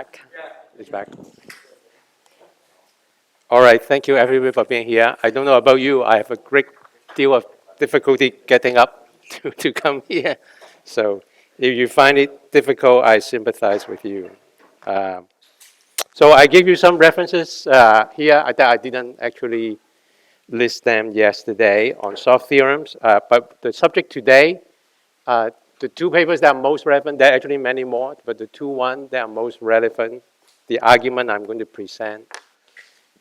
back? It's back. All right, thank you everybody for being here. I don't know about you, I have a great deal of difficulty getting up to come here. So if you find it difficult, I sympathize with you. So I gave you some references here that I didn't actually list them yesterday on soft theorems, but the subject today, the two papers that are most relevant, there are actually many more, but the two ones that are most relevant, the argument I'm going to present,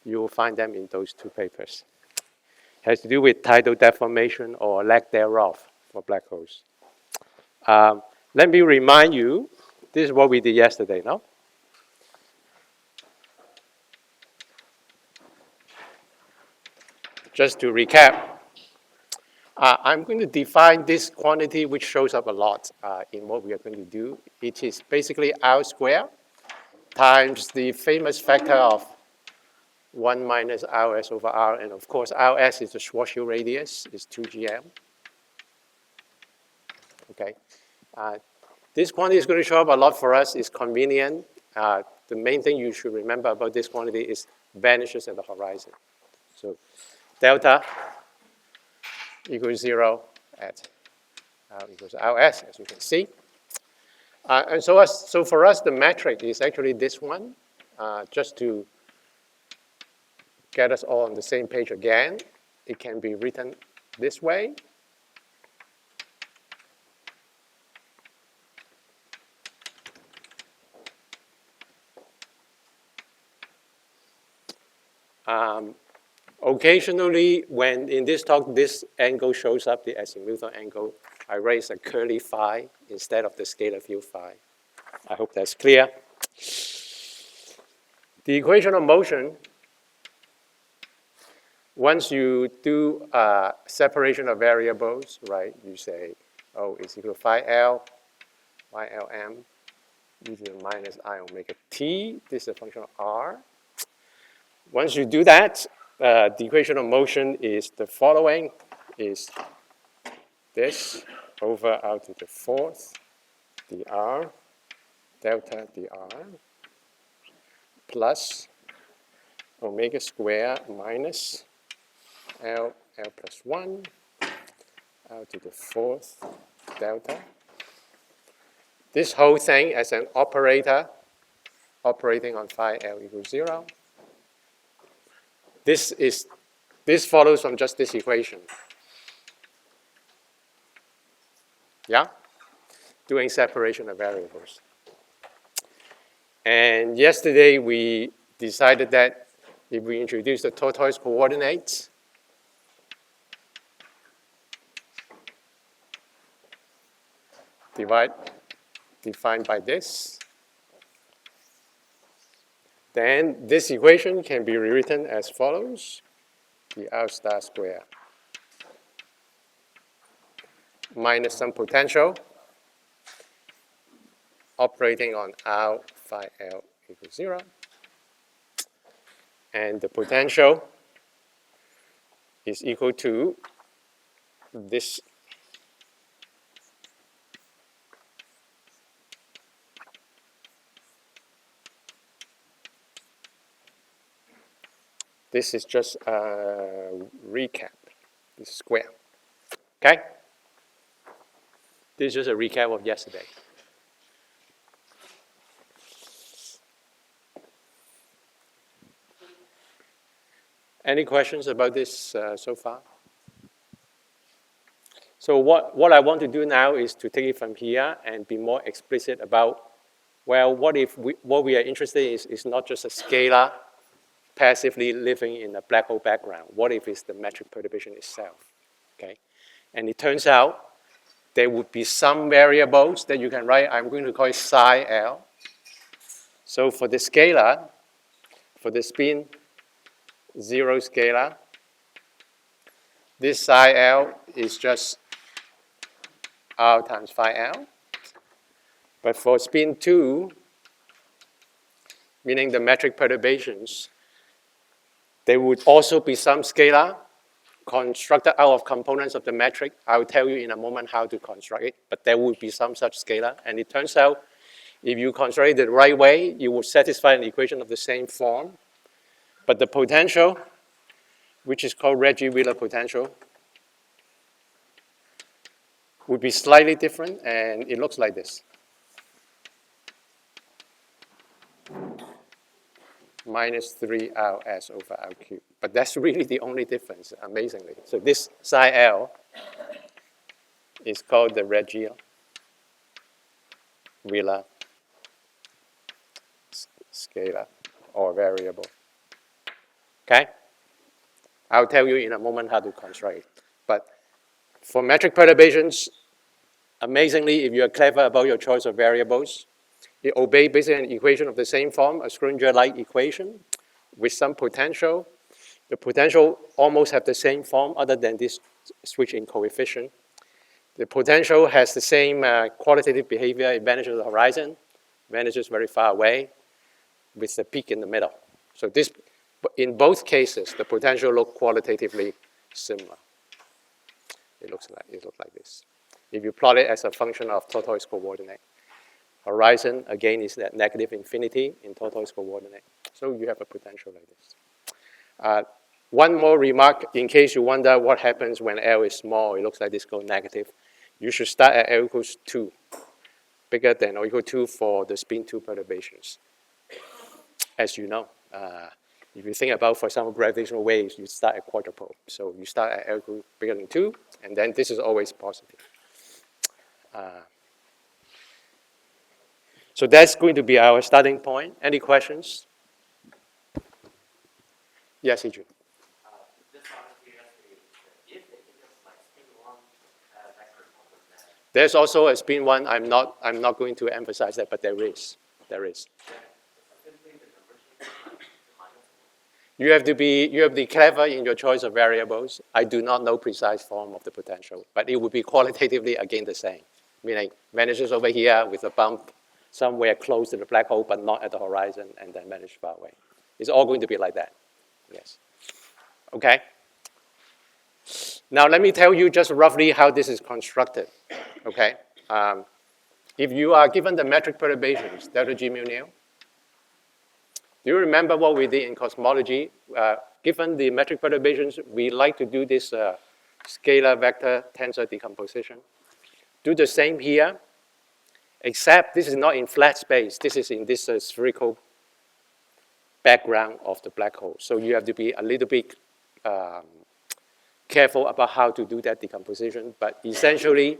you will find them in those two papers. It has to do with tidal deformation or lack thereof for black holes. Let me remind you, this is what we did yesterday, no? Just to recap, I'm going to define this quantity which shows up a lot in what we are going to do. It is basically R squared times the famous factor of 1 minus Rs over R, and of course Rs is the Schwarzschild radius, is 2gm. Okay, this quantity is going to show up a lot for us. It's convenient. The main thing you should remember about this quantity is vanishes at the horizon. So delta equals 0 at R equals Rs, as you can see. And so for us, the metric is actually this one, just to get us all on the same page again. It can be written this way. Occasionally, when in this talk, this angle shows up, the azimuthal angle, I raise a curly phi instead of the scalar field phi. I hope that's clear. The equation of motion, once you do separation of variables, right, you say, oh, it's equal to phi L, y Lm, e to the minus I omega t. This is a function of R. Once you do that, the equation of motion is the following, is this over R to the fourth dr, delta dr, plus omega square minus L plus 1, R to the fourth delta. This whole thing as an operator operating on phi L equals 0. This follows from just this equation. Yeah? Doing separation of variables. And yesterday we decided that if we introduce the tortoise coordinates, defined by this, then this equation can be rewritten as follows: the R star square minus some potential operating on R phi L equals 0. And the potential is equal to this. This is just a recap. This is square. Okay? This is just a recap of yesterday. Any questions about this so far? So what I want to do now is to take it from here and be more explicit about, well, what if what we are interested in is not just a scalar passively living in a black hole background? What if it's the metric perturbation itself? Okay, and it turns out there would be some variables that you can write. I'm going to call it psi L. So for the scalar, for the spin 0 scalar, this psi L is just R times phi L. But for spin 2, meaning the metric perturbations, there would also be some scalar constructed out of components of the metric. I will tell you in a moment how to construct it, but there would be some such scalar. And it turns out If you construct it the right way, you will satisfy an equation of the same form. But the potential, which is called Reggie-Wheeler potential, would be slightly different, and it looks like this. Minus 3Rs over R cubed. But that's really the only difference, amazingly. So this psi L is called the Reggie-Wheeler scalar or variable. Okay? I'll tell you in a moment how to construct it. But for metric perturbations, amazingly, if you are clever about your choice of variables, you obey basically an equation of the same form, a Schrödinger-like equation with some potential. The potential almost have the same form other than this switch in coefficient. The potential has the same qualitative behavior. It vanishes at the horizon, vanishes very far away with the peak in the middle. So this, in both cases, the potential look qualitatively similar. It looks like this. If you plot it as a function of tortoise coordinate, horizon, again, is at negative infinity in tortoise coordinate. So you have a potential like this. One more remark, in case you wonder what happens when L is small, it looks like this goes negative. You should start at L equals 2, bigger than or equal to 2 for the spin 2 perturbations. As you know, if you think about, for example, gravitational waves, you start at quadrupole. So you start at L equals bigger than 2, and then this is always positive. So that's going to be our starting point. Any questions? Yes, Adrian. There's also a spin 1. I'm not going to emphasize that, but there is. You have to be clever in your choice of variables. I do not know precise form of the potential, but it would be qualitatively again the same. Meaning vanishes over here with a bump somewhere close to the black hole, but not at the horizon, and then vanish far away. It's all going to be like that. Yes. Okay. Now let me tell you just roughly how this is constructed. Okay. If you are given the metric perturbations, delta G mu nu, do you remember what we did in cosmology? Given the metric perturbations, we like to do this scalar vector tensor decomposition. Do the same here, except this is not in flat space. This is in this spherical background of the black hole. So you have to be a little bit careful about how to do that decomposition. But essentially,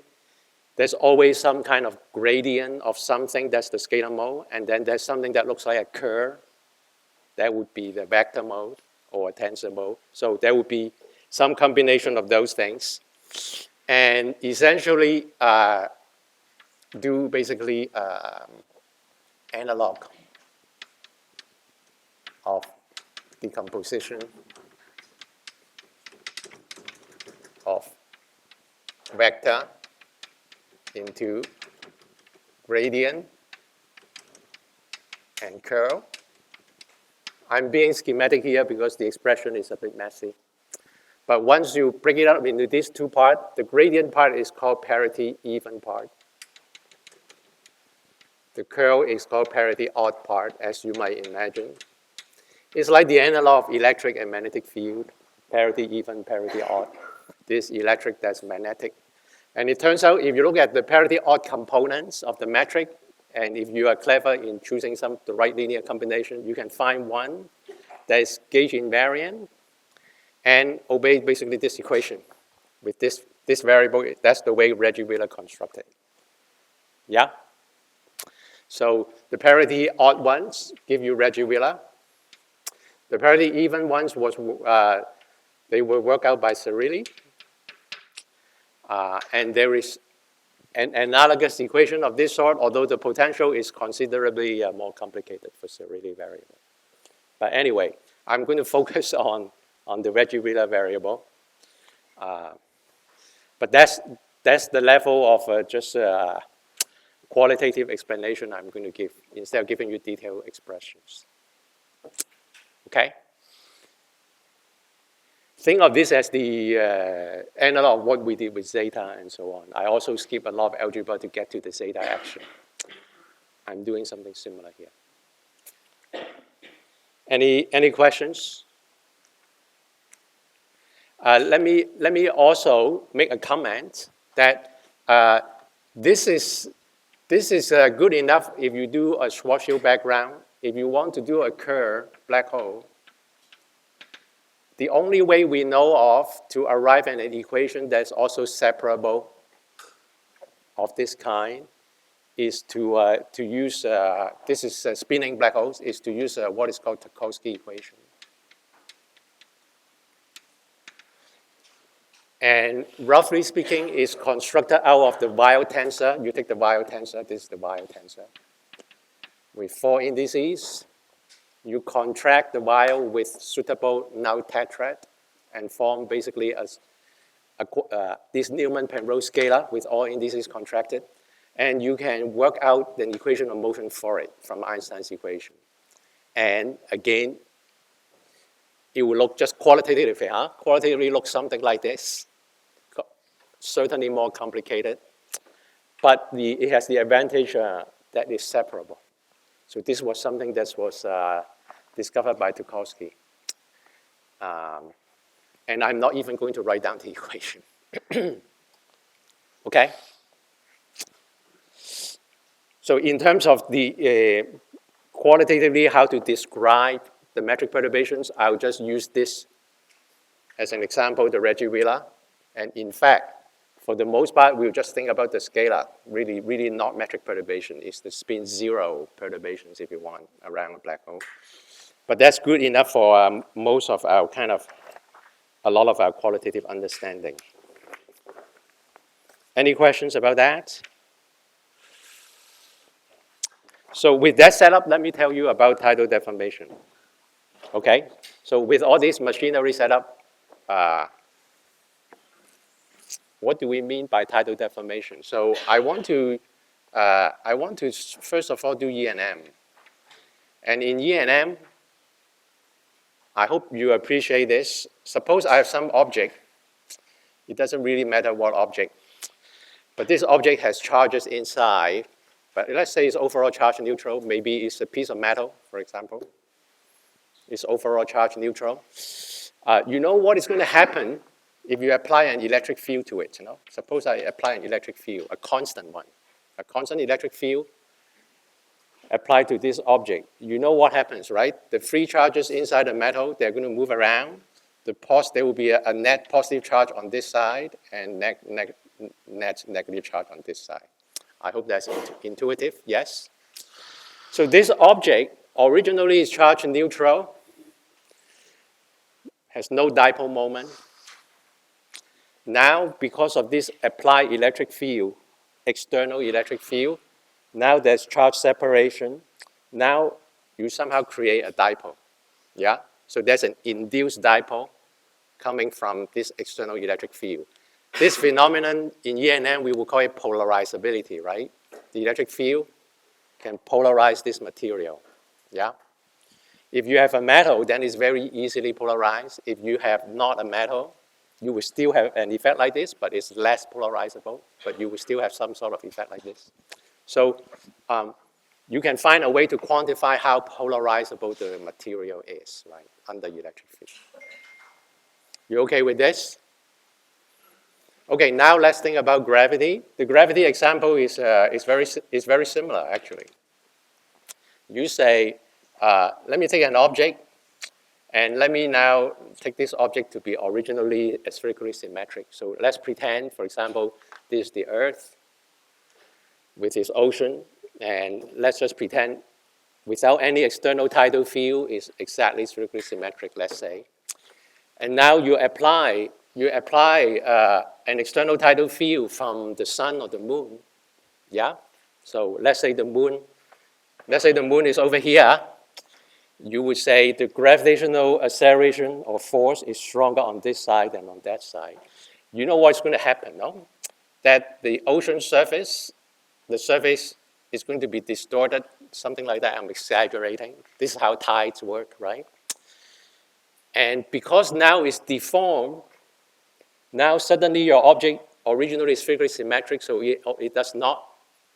there's always some kind of gradient of something that's the scalar mode, and then there's something that looks like a curve. That would be the vector mode or a tensor mode. So there would be some combination of those things. And essentially do basically analog of decomposition of vector into gradient and curl. I'm being schematic here because the expression is a bit messy. But once you break it up into these two parts, the gradient part is called parity even part. The curl is called parity odd part, as you might imagine. It's like the analog of electric and magnetic field, parity even, parity odd. This electric, that's magnetic. And it turns out if you look at the parity odd components of the metric, and if you are clever in choosing the right linear combination, you can find one that is gauge invariant and obey basically this equation with this variable. That's the way Reggie-Wheeler constructed. Yeah? So the parity odd ones give you Reggie-Wheeler. The parity even ones they were worked out by Cirilli. And there is an analogous equation of this sort, although the potential is considerably more complicated for Cirilli variable. But anyway, I'm going to focus on the Reggie-Wheeler variable. But that's the level of just qualitative explanation I'm going to give instead of giving you detailed expressions. Okay? Think of this as the analog of what we did with zeta and so on. I also skip a lot of algebra to get to the zeta action. I'm doing something similar here. Any questions? Let me also make a comment that this is good enough if you do a Schwarzschild background. If you want to do a Kerr black hole, the only way we know of to arrive at an equation that's also separable of this kind is to use, this is spinning black holes, is to use what is called Tarkovsky equation. And roughly speaking, is constructed out of the Weyl tensor. You take the Weyl tensor, this is the Weyl tensor, with 4 indices. You contract the Weyl with suitable null tetrad and form basically this Newman-Penrose scalar with all indices contracted. And you can work out the equation of motion for it from Einstein's equation. And again, it will look just qualitatively, qualitatively look something like this. Certainly more complicated, but it has the advantage that it's separable. So this was something that was discovered by Tarkovsky. And I'm not even going to write down the equation. Okay? So in terms of the qualitatively how to describe the metric perturbations, I'll just use this as an example, the Reggie-Villa. And in fact, for the most part, we'll just think about the scalar, really not metric perturbation. It's the spin 0 perturbations, if you want, around a black hole. But that's good enough for most of our a lot of our qualitative understanding. Any questions about that? So with that setup, let me tell you about tidal deformation. Okay? So with all this machinery setup, what do we mean by tidal deformation? So I want to first of all do E&M. And in E&M, I hope you appreciate this. Suppose I have some object. It doesn't really matter what object. But this object has charges inside. But let's say it's overall charge neutral. Maybe it's a piece of metal, for example. It's overall charge neutral. You know what is going to happen if you apply an electric field to it, Suppose I apply an electric field, a constant one. A constant electric field applied to this object. You know what happens, right? The free charges inside the metal, they're going to move around. There will be a net positive charge on this side and net negative charge on this side. I hope that's intuitive, yes? So this object originally is charge neutral, has no dipole moment. Now, because of this applied electric field, external electric field, now there's charge separation. Now you somehow create a dipole, yeah? So there's an induced dipole coming from this external electric field. This phenomenon in E&M, we will call it polarizability, right? The electric field can polarize this material, yeah? If you have a metal, then it's very easily polarized. If you have not a metal, you will still have an effect like this, but it's less polarizable, but you will still have some sort of effect like this. So you can find a way to quantify how polarizable the material is, right, under electric field. You okay with this? Okay, now let's think about gravity. The gravity example is very similar, actually. You say, let me take an object, and let me now take this object to be originally spherically symmetric. So let's pretend, for example, this is the Earth with its ocean, and let's just pretend without any external tidal field is exactly spherically symmetric, let's say. And now you apply an external tidal field from the sun or the moon, yeah? So let's say the moon is over here. You would say the gravitational acceleration or force is stronger on this side than on that side. You know what's going to happen, no? That the ocean surface, the surface is going to be distorted, something like that. I'm exaggerating. This is how tides work, right? And because now it's deformed, now suddenly your object originally is spherically symmetric, so it does not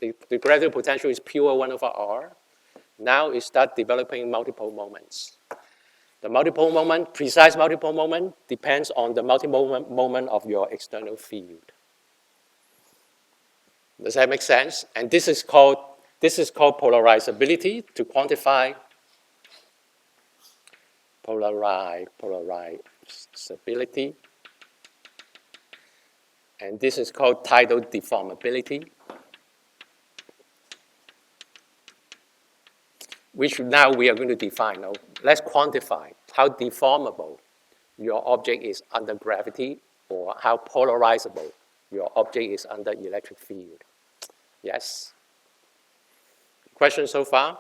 The gravitational potential is pure 1 over r. Now it starts developing multiple moments. The multiple moment, precise multiple moment, depends on the multiple moment of your external field. Does that make sense? And this is called polarizability, to quantify polarizability. And this is called tidal deformability, which now we are going to define. Now, let's quantify how deformable your object is under gravity, or how polarizable your object is under electric field. Yes? Question so far?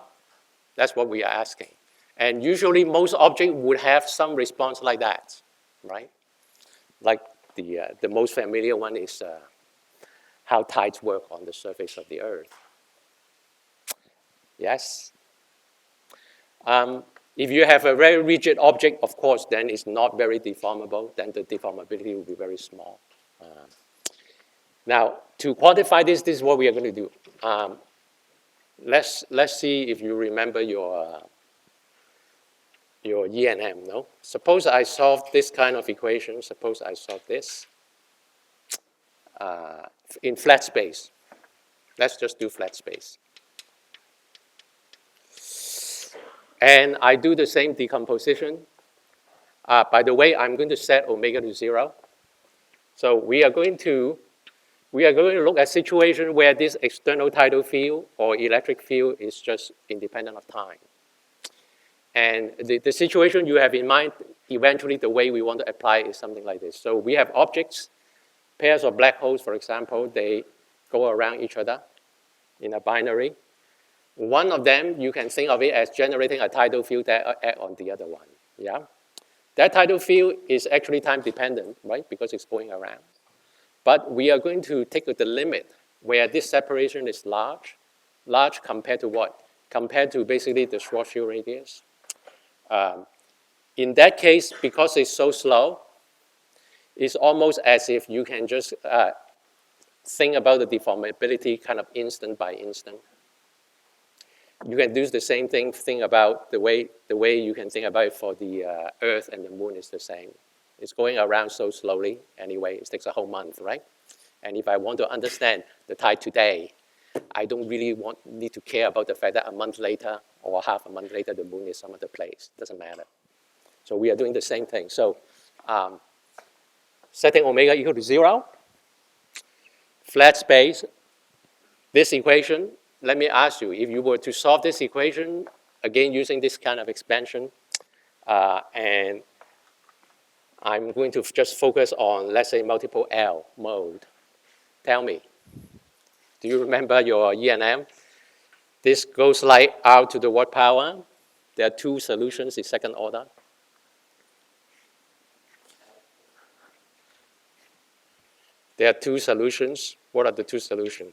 That's what we are asking. And usually most objects would have some response like that, right? Like the most familiar one is how tides work on the surface of the Earth. Yes? If you have a very rigid object, of course, then it's not very deformable. Then the deformability will be very small. Now, to quantify this is what we are going to do. Let's see if you remember your E&M, no? Suppose I solve this kind of equation. Suppose I solve this in flat space. Let's just do flat space. And I do the same decomposition. By the way, I'm going to set omega to 0. So we are going to look at a situation where this external tidal field or electric field is just independent of time. And the situation you have in mind, eventually the way we want to apply is something like this. So we have objects, pairs of black holes, for example, they go around each other in a binary. One of them, you can think of it as generating a tidal field that act on the other one. Yeah? That tidal field is actually time dependent, right? Because it's going around. But we are going to take the limit where this separation is large. Large compared to what? Compared to basically the Schwarzschild radius. In that case, because it's so slow, it's almost as if you can just think about the deformability kind of instant by instant. You can do the same thing, think about the way you can think about it for the Earth and the Moon is the same. It's going around so slowly anyway, it takes a whole month, right? And if I want to understand the tide today, I don't really need to care about the fact that a month later or half a month later the Moon is some other place. It doesn't matter. So we are doing the same thing. So setting omega equal to 0, flat space, this equation, let me ask you, if you were to solve this equation, again using this kind of expansion, and I'm going to just focus on, let's say, multiple L mode. Tell me, do you remember your E&M? This goes like R to the what power? There are two solutions in second order. There are two solutions. What are the two solutions?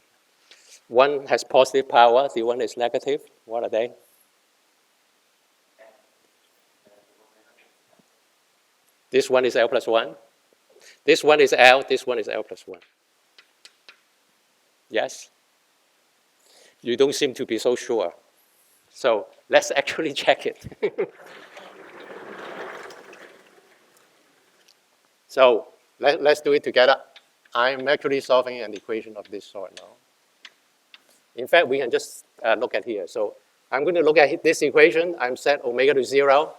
One has positive power, the one is negative. What are they? This one is L plus 1. This one is L, this one is L plus 1. Yes? You don't seem to be so sure. So let's actually check it. So let's do it together. I'm actually solving an equation of this sort now. In fact, we can just look at here. So I'm going to look at this equation. I'm set omega to 0.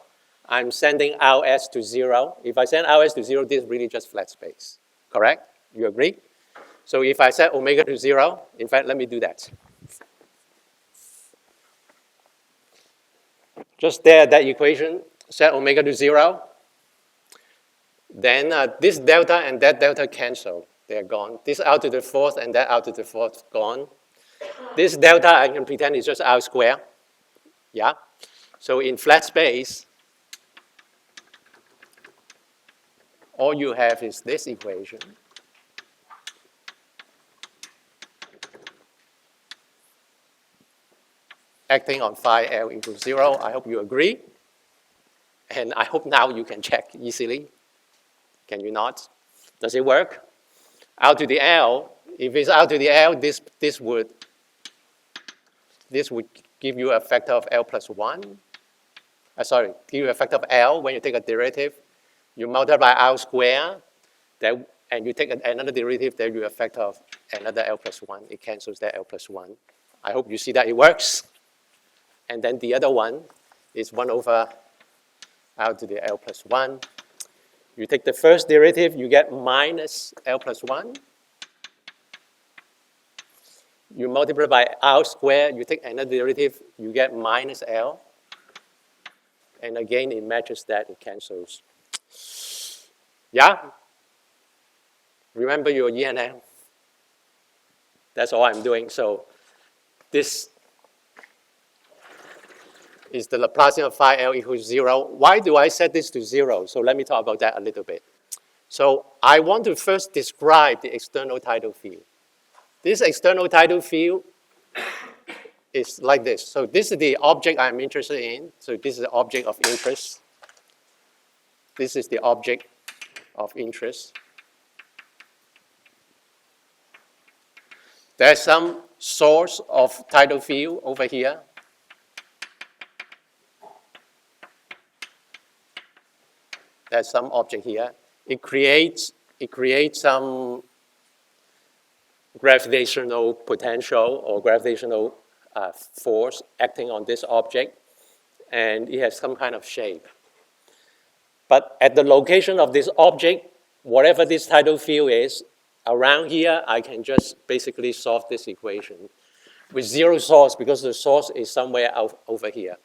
I'm sending Rs to 0. If I send Rs to 0, this is really just flat space. Correct? You agree? So if I set omega to 0, in fact, let me do that. Just there, that equation, set omega to 0. Then this delta and that delta cancel. They're gone. This R to the 4th and that R to the 4th gone. This delta, I can pretend is just R squared. Yeah? So in flat space, all you have is this equation. Acting on phi L equals 0. I hope you agree. And I hope now you can check easily. Can you not? Does it work? R to the L, if it's R to the L, this would this would give you a factor of L plus 1. Sorry, give you a factor of L when you take a derivative. You multiply R squared, and you take another derivative, then you have a factor of another L plus 1. It cancels that L plus 1. I hope you see that it works. And then the other one is 1 over R to the L plus 1. You take the first derivative, you get minus L plus 1. You multiply by R squared, you take another derivative, you get minus L. And again, it matches that, it cancels. Yeah? Remember your E and M. That's all I'm doing. So this is the Laplacian of phi L equals 0. Why do I set this to 0? So let me talk about that a little bit. So I want to first describe the external tidal field. This external tidal field is like this. So this is the object I'm interested in. So this is the object of interest. This is the object of interest. There's some source of tidal field over here. There's some object here. It creates some gravitational potential or gravitational force acting on this object, and it has some kind of shape. But at the location of this object, whatever this tidal field is, around here, I can just basically solve this equation with zero source because the source is somewhere over here.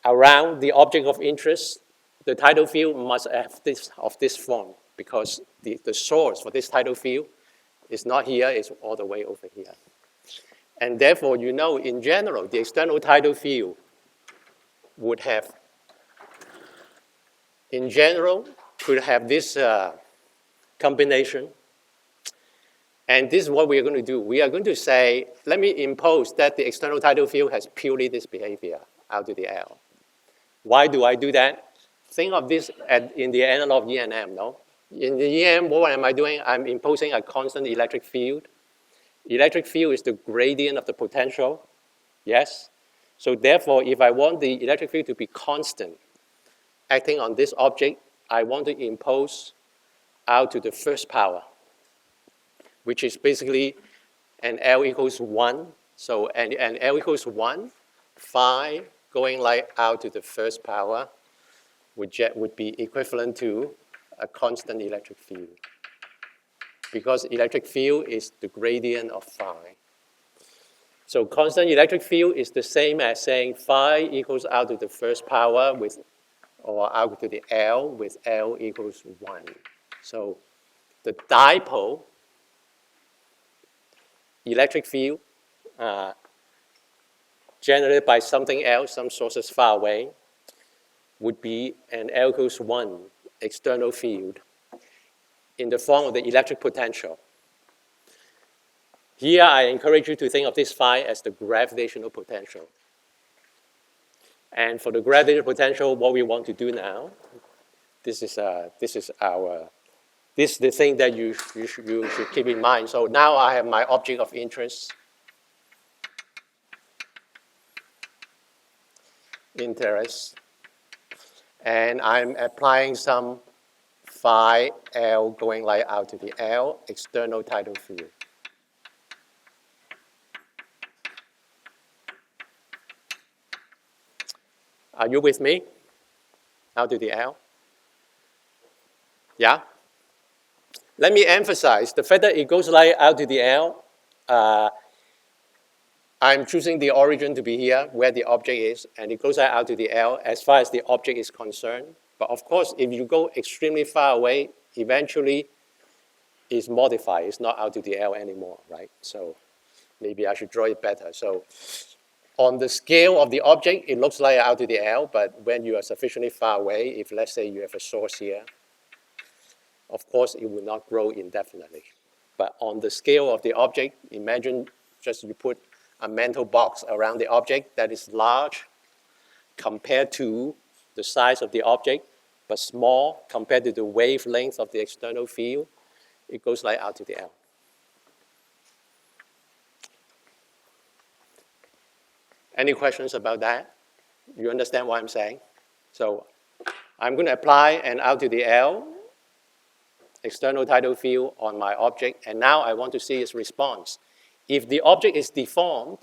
Around the object of interest, the tidal field must have this form because the source for this tidal field is not here, it's all the way over here. And therefore, you know, in general, the external tidal field would have, in general, could have this combination. And this is what we are going to do. We are going to say, let me impose that the external tidal field has purely this behavior out to the L. Why do I do that? Think of this in the analog E and M, no? In the E and M, what am I doing? I'm imposing a constant electric field. Electric field is the gradient of the potential, yes? So therefore, if I want the electric field to be constant, acting on this object, I want to impose out to the first power, which is basically an L equals 1. So an L equals 1, phi going like out to the first power would be equivalent to a constant electric field. Because electric field is the gradient of phi. So constant electric field is the same as saying phi equals out to the first power with, or out to the L with L equals 1. So the dipole electric field generated by something else, some sources far away, would be an L equals 1 external field in the form of the electric potential. Here, I encourage you to think of this phi as the gravitational potential. And for the gravitational potential, what we want to do now, this is the thing that you should keep in mind. So now I have my object of interest. And I'm applying some phi L going like out to the L, external tidal field. Are you with me? Out to the L? Yeah? Let me emphasize, the fact that it goes like out to the L, I'm choosing the origin to be here, where the object is, and it goes out to the L as far as the object is concerned. But of course, if you go extremely far away, eventually it's modified. It's not out to the L anymore, right? So maybe I should draw it better. So on the scale of the object, it looks like out to the L, but when you are sufficiently far away, if let's say you have a source here, of course, it will not grow indefinitely. But on the scale of the object, imagine just you put a mental box around the object that is large compared to the size of the object, but small compared to the wavelength of the external field. It goes like out to the L. Any questions about that? You understand what I'm saying? So I'm going to apply an R to the L external tidal field on my object, and now I want to see its response. If the object is deformed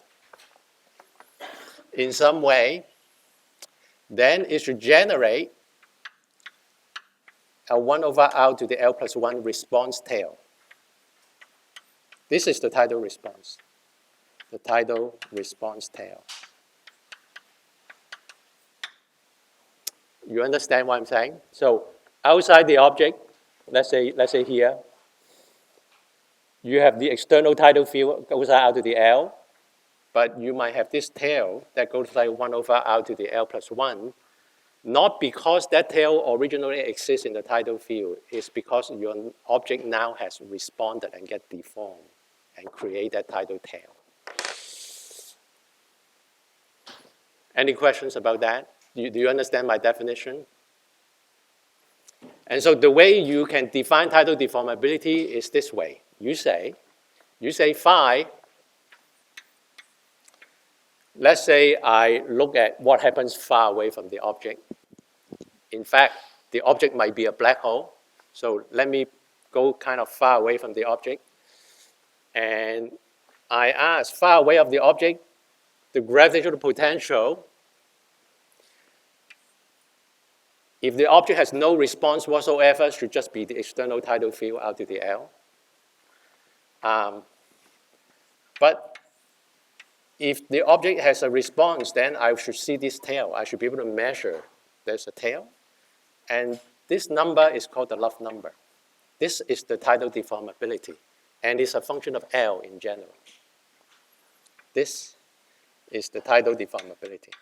in some way, then it should generate a 1 over R to the L plus 1 response tail. This is the tidal response, the tidal response tail. You understand what I'm saying? So outside the object, let's say here, you have the external tidal field goes out to the L, but you might have this tail that goes like 1 over R to the L plus 1, not because that tail originally exists in the tidal field. It's because your object now has responded and get deformed and create that tidal tail. Any questions about that? Do you understand my definition? And so the way you can define tidal deformability is this way. You say phi, let's say I look at what happens far away from the object. In fact, the object might be a black hole. So let me go kind of far away from the object. And I ask, far away of the object, the gravitational potential, if the object has no response whatsoever, should just be the external tidal field out to the L. But if the object has a response, then I should see this tail. I should be able to measure there's a tail. And this number is called the Love number. This is the tidal deformability. And it's a function of L in general. This is the tidal deformability.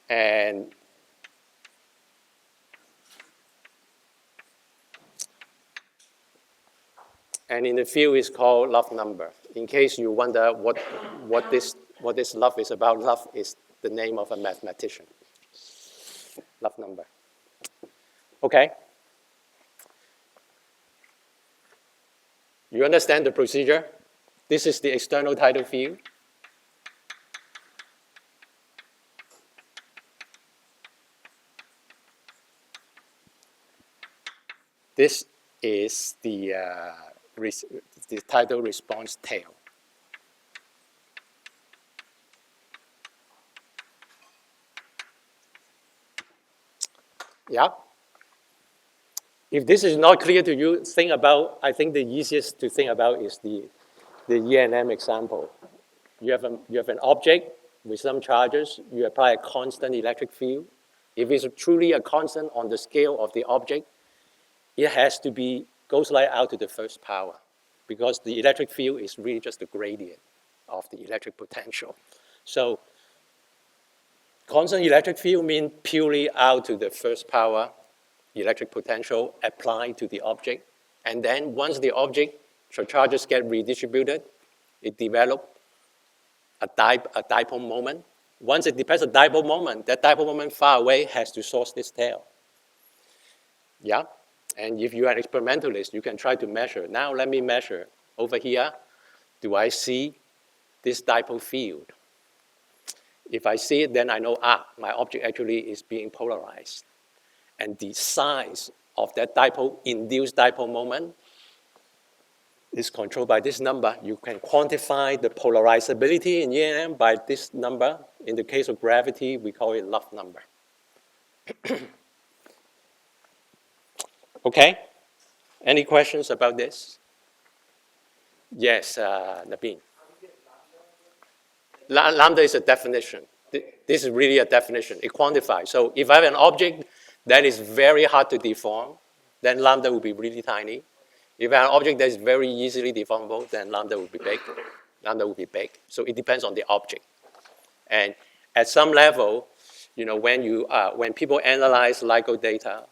And in the field is called Love number. In case you wonder what this love is about, love is the name of a mathematician. Love number. Okay? You understand the procedure? This is the external tidal field. This is the tidal response tail. Yeah? If this is not clear to you, I think the easiest to think about is the E&M example. You have an object with some charges, you apply a constant electric field. If it's truly a constant on the scale of the object, it has to be, goes right out to the first power, because the electric field is really just the gradient of the electric potential. So constant electric field means purely out to the first power electric potential applied to the object. And then once the object, so charges get redistributed, it develops a dipole moment. Once it develops a dipole moment, that dipole moment far away has to source this tail. Yeah? And if you are an experimentalist, you can try to measure. Now let me measure. Over here, do I see this dipole field? If I see it, then I know, my object actually is being polarized. And the size of that induced dipole moment is controlled by this number. You can quantify the polarizability in E&M by this number. In the case of gravity, we call it Love number. Okay? Any questions about this? Yes, Nabin. Lambda is a definition. This is really a definition. It quantifies. So if I have an object that is very hard to deform, then lambda will be really tiny. If I have an object that is very easily deformable, then lambda will be big. Lambda will be big. So it depends on the object. And at some level, when people analyze LIGO data,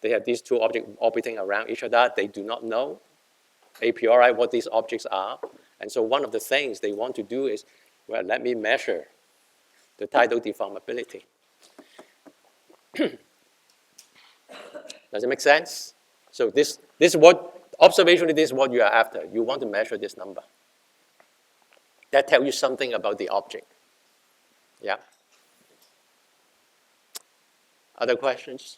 they have these two objects orbiting around each other. They do not know a priori what these objects are. And so one of the things they want to do is, well, let me measure the tidal deformability. Does it make sense? So this is what Observationally, this is what you are after. You want to measure this number. That tells you something about the object. Yeah. Other questions?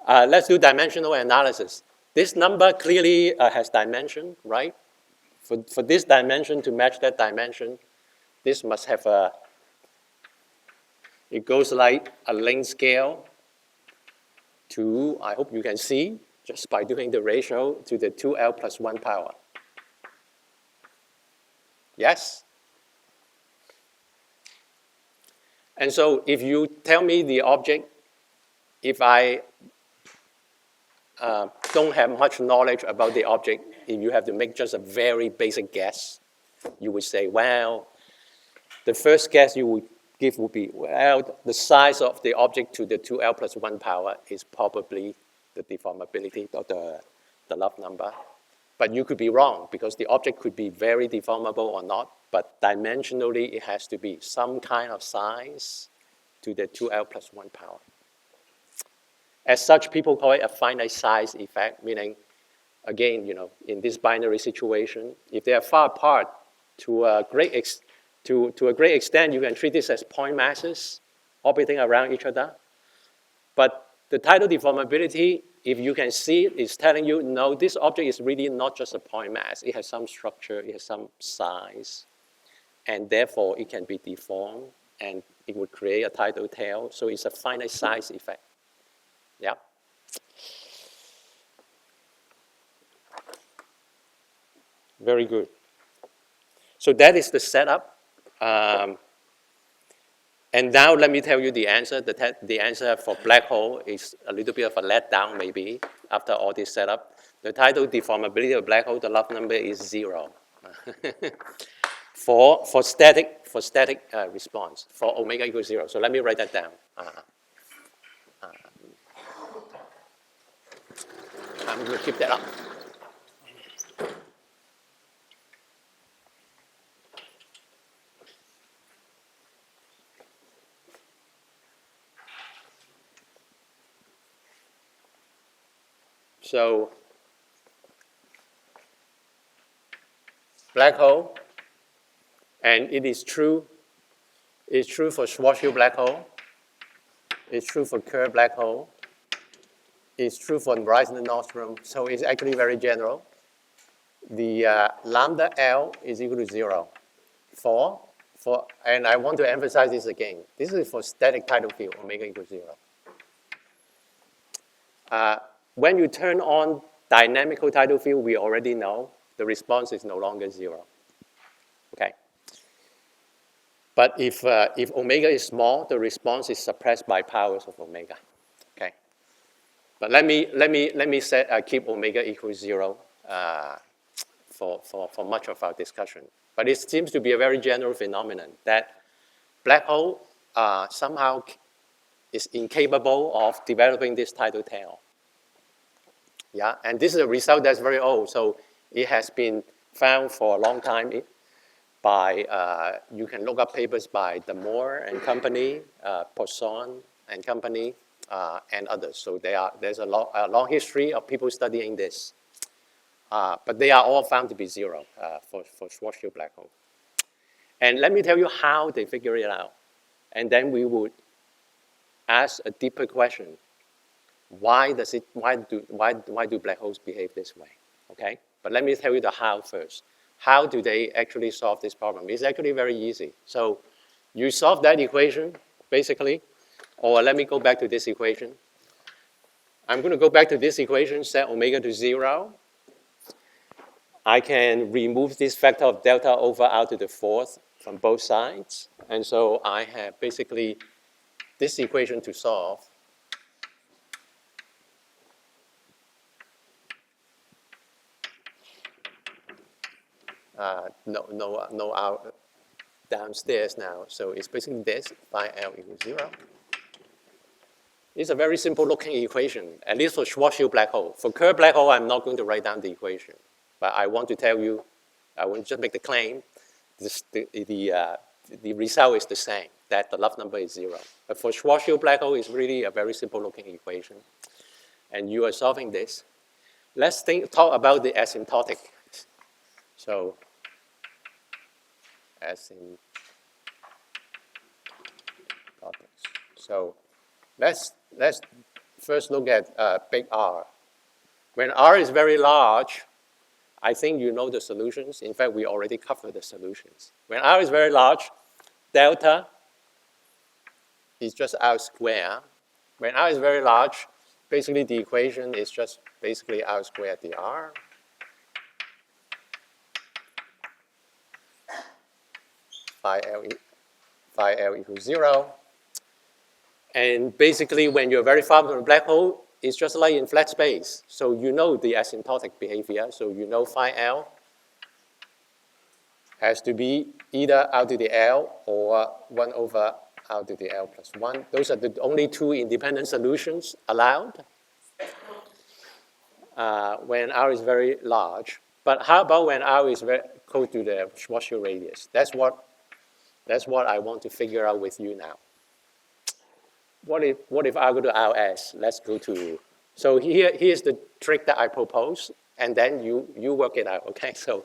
Let's do dimensional analysis. This number clearly has dimension, right? For this dimension to match that dimension, this must have it goes like a length scale to, I hope you can see, just by doing the ratio to the 2L plus 1 power. Yes? And so if you tell me the object, if I don't have much knowledge about the object, if you have to make just a very basic guess, you would say, well, the first guess you would give would be, well, the size of the object to the 2L plus 1 power is probably the deformability of the love number. But you could be wrong, because the object could be very deformable or not, but dimensionally it has to be some kind of size to the 2L plus 1 power. As such, people call it a finite size effect, meaning, again, in this binary situation, if they are far apart to a great extent, you can treat this as point masses orbiting around each other. But the tidal deformability, if you can see it, is telling you, no, this object is really not just a point mass. It has some structure, it has some size, and therefore it can be deformed, and it would create a tidal tail. So it's a finite size effect. Yeah. Very good. So that is the setup. And now let me tell you the answer. The answer for black hole is a little bit of a letdown, maybe, after all this setup. The tidal deformability of black hole, the love number is 0. for static response, for omega equals 0. So let me write that down. I'm going to keep that up. So black hole, and it is true. It's true for Schwarzschild black hole. It's true for Kerr black hole. It's true for Reisner Nordstrom. So it's actually very general. The lambda L is equal to 0. And I want to emphasize this again. This is for static tidal field, omega equals 0. When you turn on dynamical tidal field, we already know the response is no longer 0. Okay. But if omega is small, the response is suppressed by powers of omega. Okay. But let me keep omega equals 0 for much of our discussion. But it seems to be a very general phenomenon that black hole somehow is incapable of developing this tidal tail. Yeah, and this is a result that's very old. So it has been found for a long time by, you can look up papers by Damore and company, Poisson and company, and others. So there's a long history of people studying this. But they are all found to be 0 for Schwarzschild black hole. And let me tell you how they figure it out. And then we would ask a deeper question. Why do black holes behave this way? Okay? But let me tell you the how first. How do they actually solve this problem? It's actually very easy. So you solve that equation, basically, or let me go back to this equation. I'm going to go back to this equation, set omega to 0. I can remove this factor of delta over r to the 4th from both sides. And so I have basically this equation to solve. No R downstairs now. So it's basically this, phi L equals 0. It's a very simple looking equation, at least for Schwarzschild black hole. For Kerr black hole, I'm not going to write down the equation. But I want to tell you, I want to just make the claim, the result is the same, that the love number is 0. But for Schwarzschild black hole, it's really a very simple looking equation. And you are solving this. Let's talk about the asymptotic. So asymptotics. So let's first look at big R. When R is very large, I think you know the solutions. In fact, we already covered the solutions. When R is very large, delta is just R squared. When R is very large, basically the equation is just basically R squared dr. Phi L equals 0. And basically, when you're very far from a black hole, it's just like in flat space. So you know the asymptotic behavior. So you know phi L has to be either R to the L or 1 over R to the L plus 1. Those are the only two independent solutions allowed when R is very large. But how about when R is very close to the Schwarzschild radius? That's what I want to figure out with you now. What if I go to RS? Let's go to, so here's the trick that I propose, and then you work it out, okay? So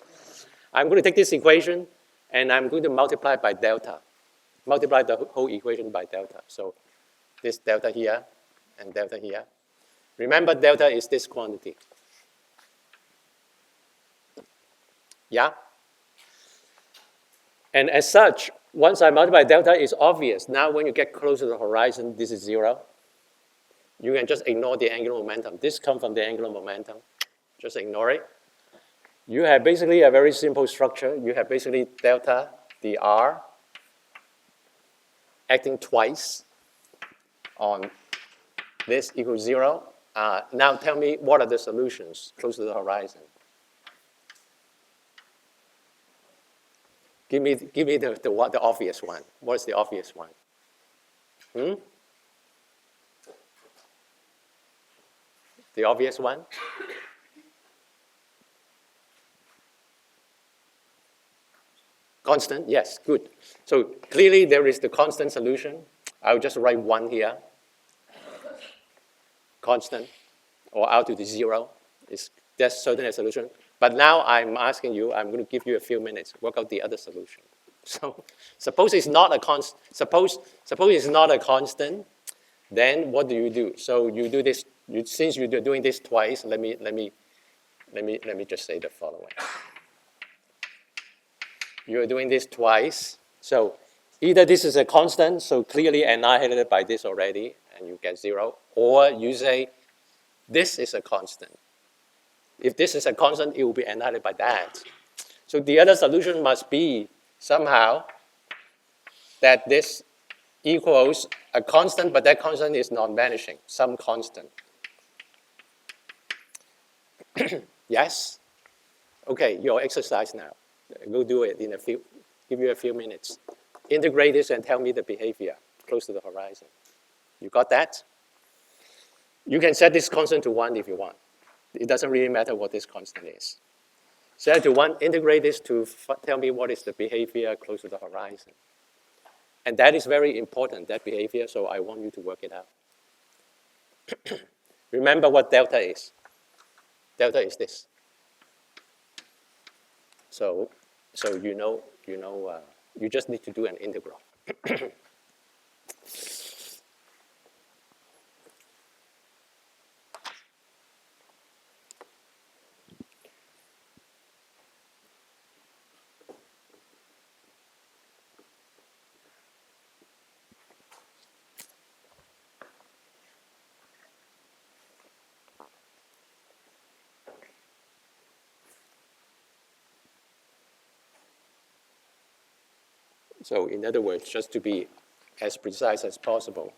I'm going to take this equation, and I'm going to multiply by delta. Multiply the whole equation by delta. So this delta here and delta here. Remember, delta is this quantity. Yeah? And as such, once I multiply delta, it's obvious. Now when you get closer to the horizon, this is 0. You can just ignore the angular momentum. This comes from the angular momentum. Just ignore it. You have basically a very simple structure. You have basically delta dr acting twice on this equals 0. Now tell me, what are the solutions close to the horizon? Give me the obvious one. What's the obvious one? The obvious one? Constant, yes, good. So clearly there is the constant solution. I'll just write 1 here. Constant, or R to the 0. That's certainly a solution. But now I'm asking you, I'm going to give you a few minutes, work out the other solution. So suppose it's not a constant. Suppose it's not a constant, then what do? So you do this, since you're doing this twice, let me just say the following. You're doing this twice. So either this is a constant, so clearly annihilated by this already, and you get 0, or you say this is a constant. If this is a constant, it will be annihilated by that. So the other solution must be somehow that this equals a constant, but that constant is non-vanishing, some constant. Yes? Okay, your exercise now. Go do it in give you a few minutes. Integrate this and tell me the behavior close to the horizon. You got that? You can set this constant to 1 if you want. It doesn't really matter what this constant is. Set it to 1, integrate this to tell me what is the behavior close to the horizon. And that is very important, that behavior, so I want you to work it out. Remember what delta is. Delta is this. So you just need to do an integral. So in other words, just to be as precise as possible,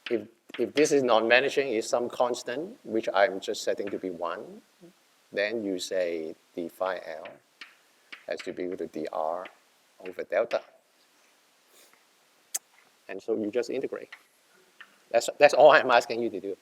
if this is non-vanishing, is some constant, which I'm just setting to be 1, then you say d phi L has to be equal to dr over delta. And so you just integrate. That's all I'm asking you to do.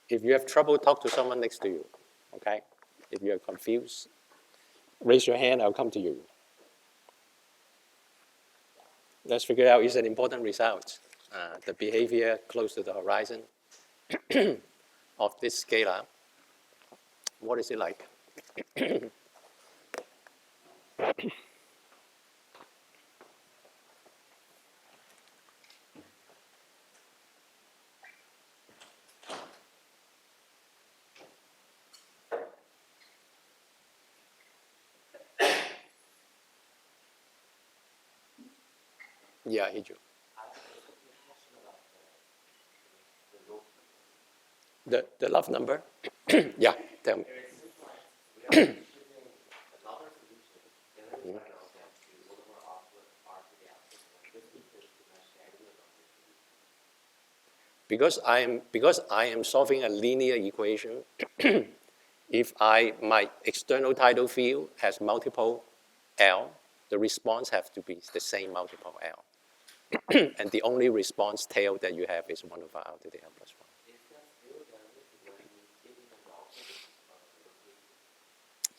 If you have trouble, talk to someone next to you, okay? If you're confused, raise your hand, I'll come to you. Let's figure out, is an important result. The behavior close to the horizon of this scalar. What is it like? Yeah, Hiju. The love number? Yeah, tell me. Because I am solving a linear equation, if my external tidal field has multiple L, the response has to be the same multiple L. And the only response tail that you have is 1 over R to the L plus 1.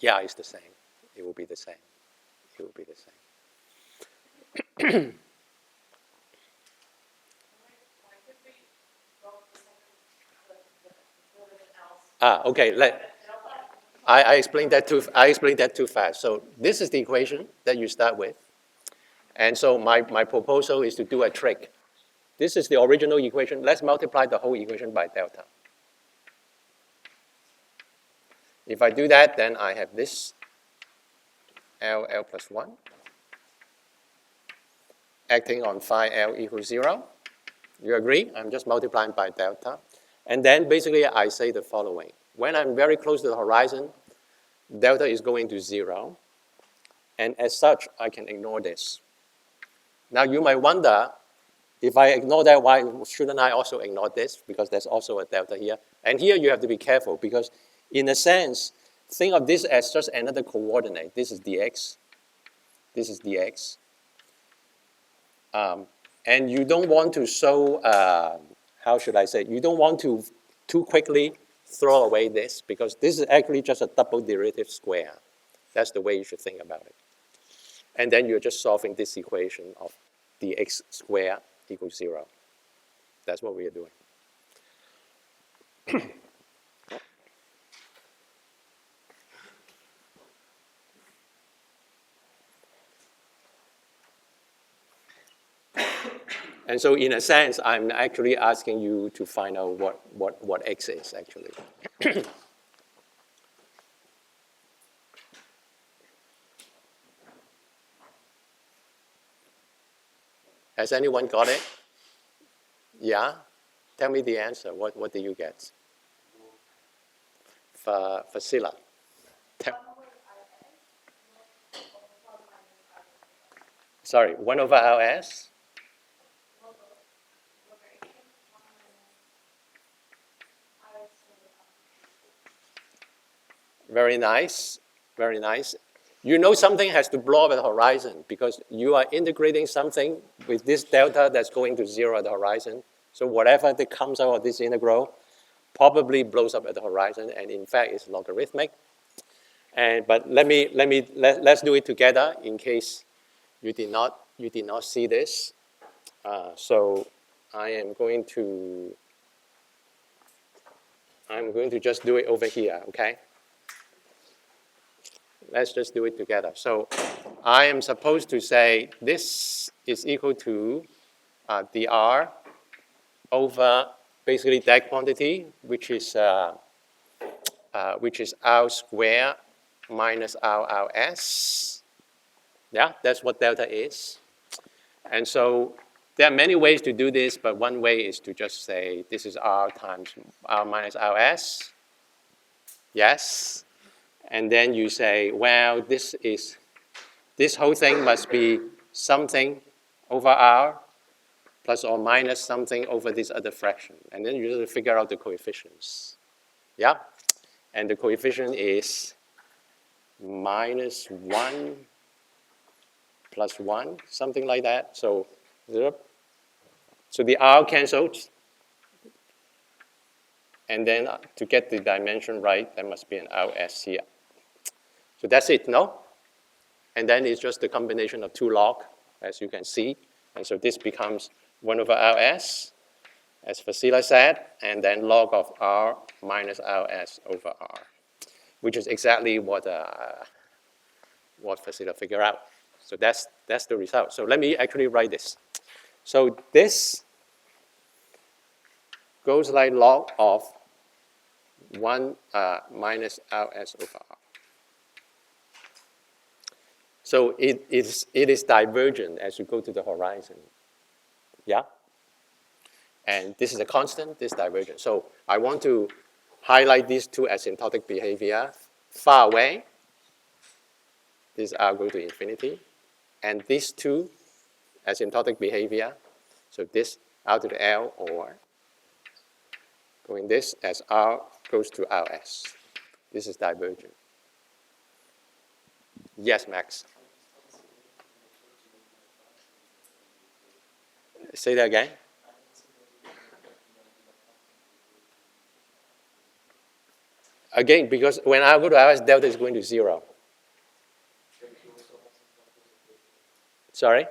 Yeah, it's the same. It will be the same. It will be the same. Okay. I explained that too fast. So this is the equation that you start with. And so my proposal is to do a trick. This is the original equation. Let's multiply the whole equation by delta. If I do that, then I have this L plus 1 acting on phi L equals 0. You agree? I'm just multiplying by delta. And then basically I say the following. When I'm very close to the horizon, delta is going to 0. And as such, I can ignore this. Now you might wonder, if I ignore that, why shouldn't I also ignore this? Because there's also a delta here. And here you have to be careful because in a sense, think of this as just another coordinate. This is dx. This is dx. And you don't want to show, how should I say, you don't want to too quickly throw away this because this is actually just a double derivative square. That's the way you should think about it. And then you're just solving this equation of dx squared equals 0. That's what we are doing. And so in a sense, I'm actually asking you to find out what x is actually. Has anyone got it? Yeah? Tell me the answer. What do you get? For Sila. Sorry, 1 over Ls? Very nice, very nice. You know something has to blow up at the horizon because you are integrating something with this delta that's going to 0 at the horizon. So whatever that comes out of this integral probably blows up at the horizon, and in fact it's logarithmic. But let's do it together in case you did not see this. So I'm going to just do it over here, okay? Let's just do it together. So I am supposed to say this is equal to dr over basically that quantity, which is r squared minus rs. Yeah, that's what delta is. And so there are many ways to do this, but one way is to just say this is r times r minus rs. Yes. And then you say, well, this whole thing must be something over r plus or minus something over this other fraction. And then you just figure out the coefficients. Yeah? And the coefficient is minus 1 plus 1, something like that. So the r cancels. And then to get the dimension right, there must be an RS here. So that's it, no? And then it's just the combination of two log, as you can see. And so this becomes 1 over RS, as Vasila said, and then log of R minus RS over R, which is exactly what Vasila figured out. So that's the result. So let me actually write this. So this goes like log of 1 minus RS over R. So it is divergent as you go to the horizon. Yeah? And this is a constant, this divergent. So I want to highlight these two asymptotic behavior. Far away, this R go to infinity. And these two asymptotic behavior, so this R to the L, or going this as R goes to RS. This is divergent. Yes, Max? Say that again. Again, because when I go to RS, delta is going to 0. Sorry?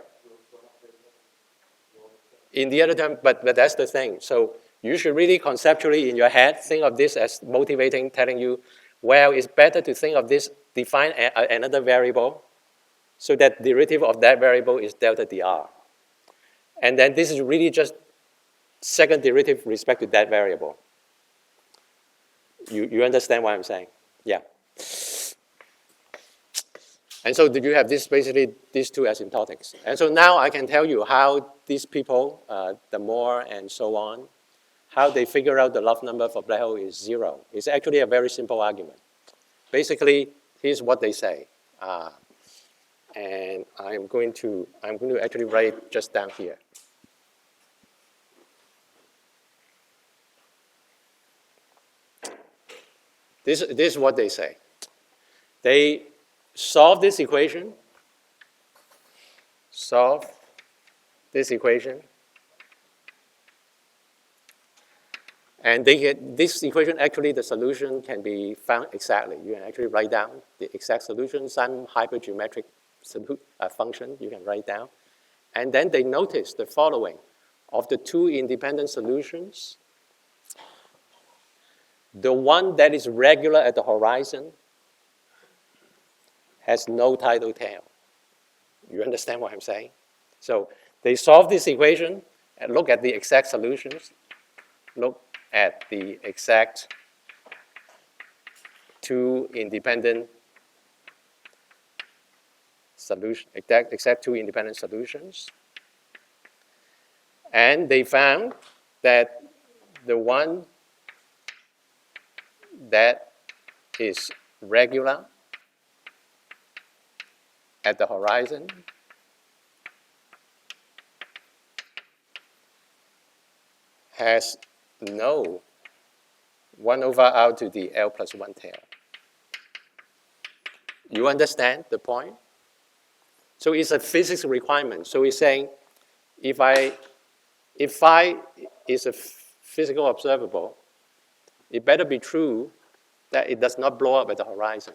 In the other term, but that's the thing. So you should really conceptually in your head think of this as motivating, telling you, well, it's better to think of this, define another variable, so that derivative of that variable is delta dr. And then this is really just second derivative with respect to that variable. You understand what I'm saying? Yeah. And so you have this basically these two asymptotics. And so now I can tell you how these people, the Moore and so on, how they figure out the love number for black hole is 0. It's actually a very simple argument. Basically, here's what they say. And I'm going to actually write just down here. This is what they say. They solve this equation, and they get this equation. Actually, the solution can be found exactly. You can actually write down the exact solution, some hypergeometric function you can write down. And then they notice the following. Of the two independent solutions, the one that is regular at the horizon has no tidal tail. You understand what I'm saying? So they solve this equation and look at the exact solutions. Look at the exact two independent solutions, exact two independent solutions. And they found that the one that is regular at the horizon has no 1 over R to the L plus 1 tail. You understand the point? So it's a physics requirement. So it's saying if phi is a physical observable, it better be true that it does not blow up at the horizon.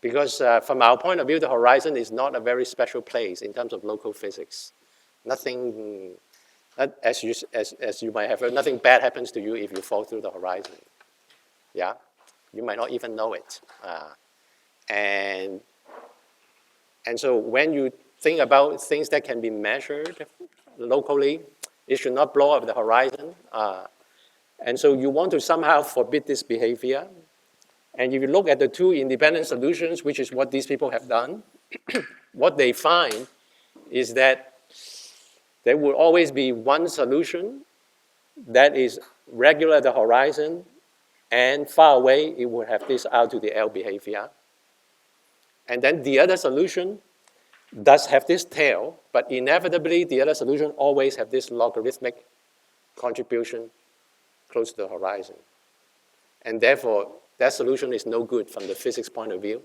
Because from our point of view, the horizon is not a very special place in terms of local physics. Nothing, as you might have heard, nothing bad happens to you if you fall through the horizon. Yeah? You might not even know it. And so when you think about things that can be measured locally, it should not blow up the horizon. And so you want to somehow forbid this behavior. And if you look at the two independent solutions, which is what these people have done, what they find is that there will always be one solution that is regular at the horizon, and far away it will have this R to the L behavior. And then the other solution does have this tail, but inevitably the other solution always have this logarithmic contribution close to the horizon. And therefore, that solution is no good from the physics point of view.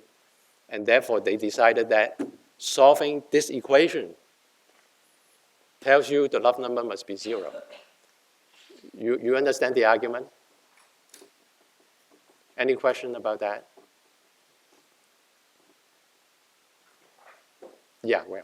And therefore, they decided that solving this equation tells you the love number must be 0. You understand the argument? Any question about that? Yeah, well.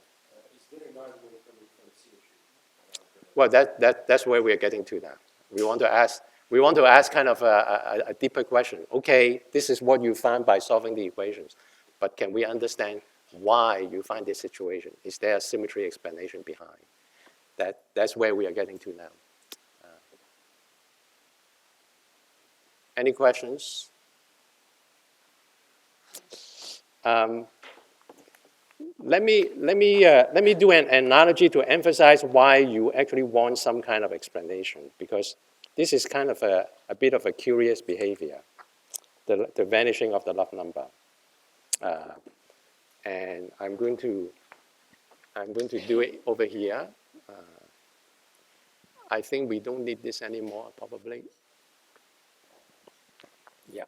Well, that's where we're getting to now. We want to ask kind of a deeper question. Okay, this is what you found by solving the equations, but can we understand why you find this situation? Is there a symmetry explanation behind? That's where we are getting to now. Any questions? Let me do an analogy to emphasize why you actually want some kind of explanation, because this is kind of a bit of a curious behavior, the vanishing of the love number. And I'm going to do it over here. I think we don't need this anymore, probably. Yeah.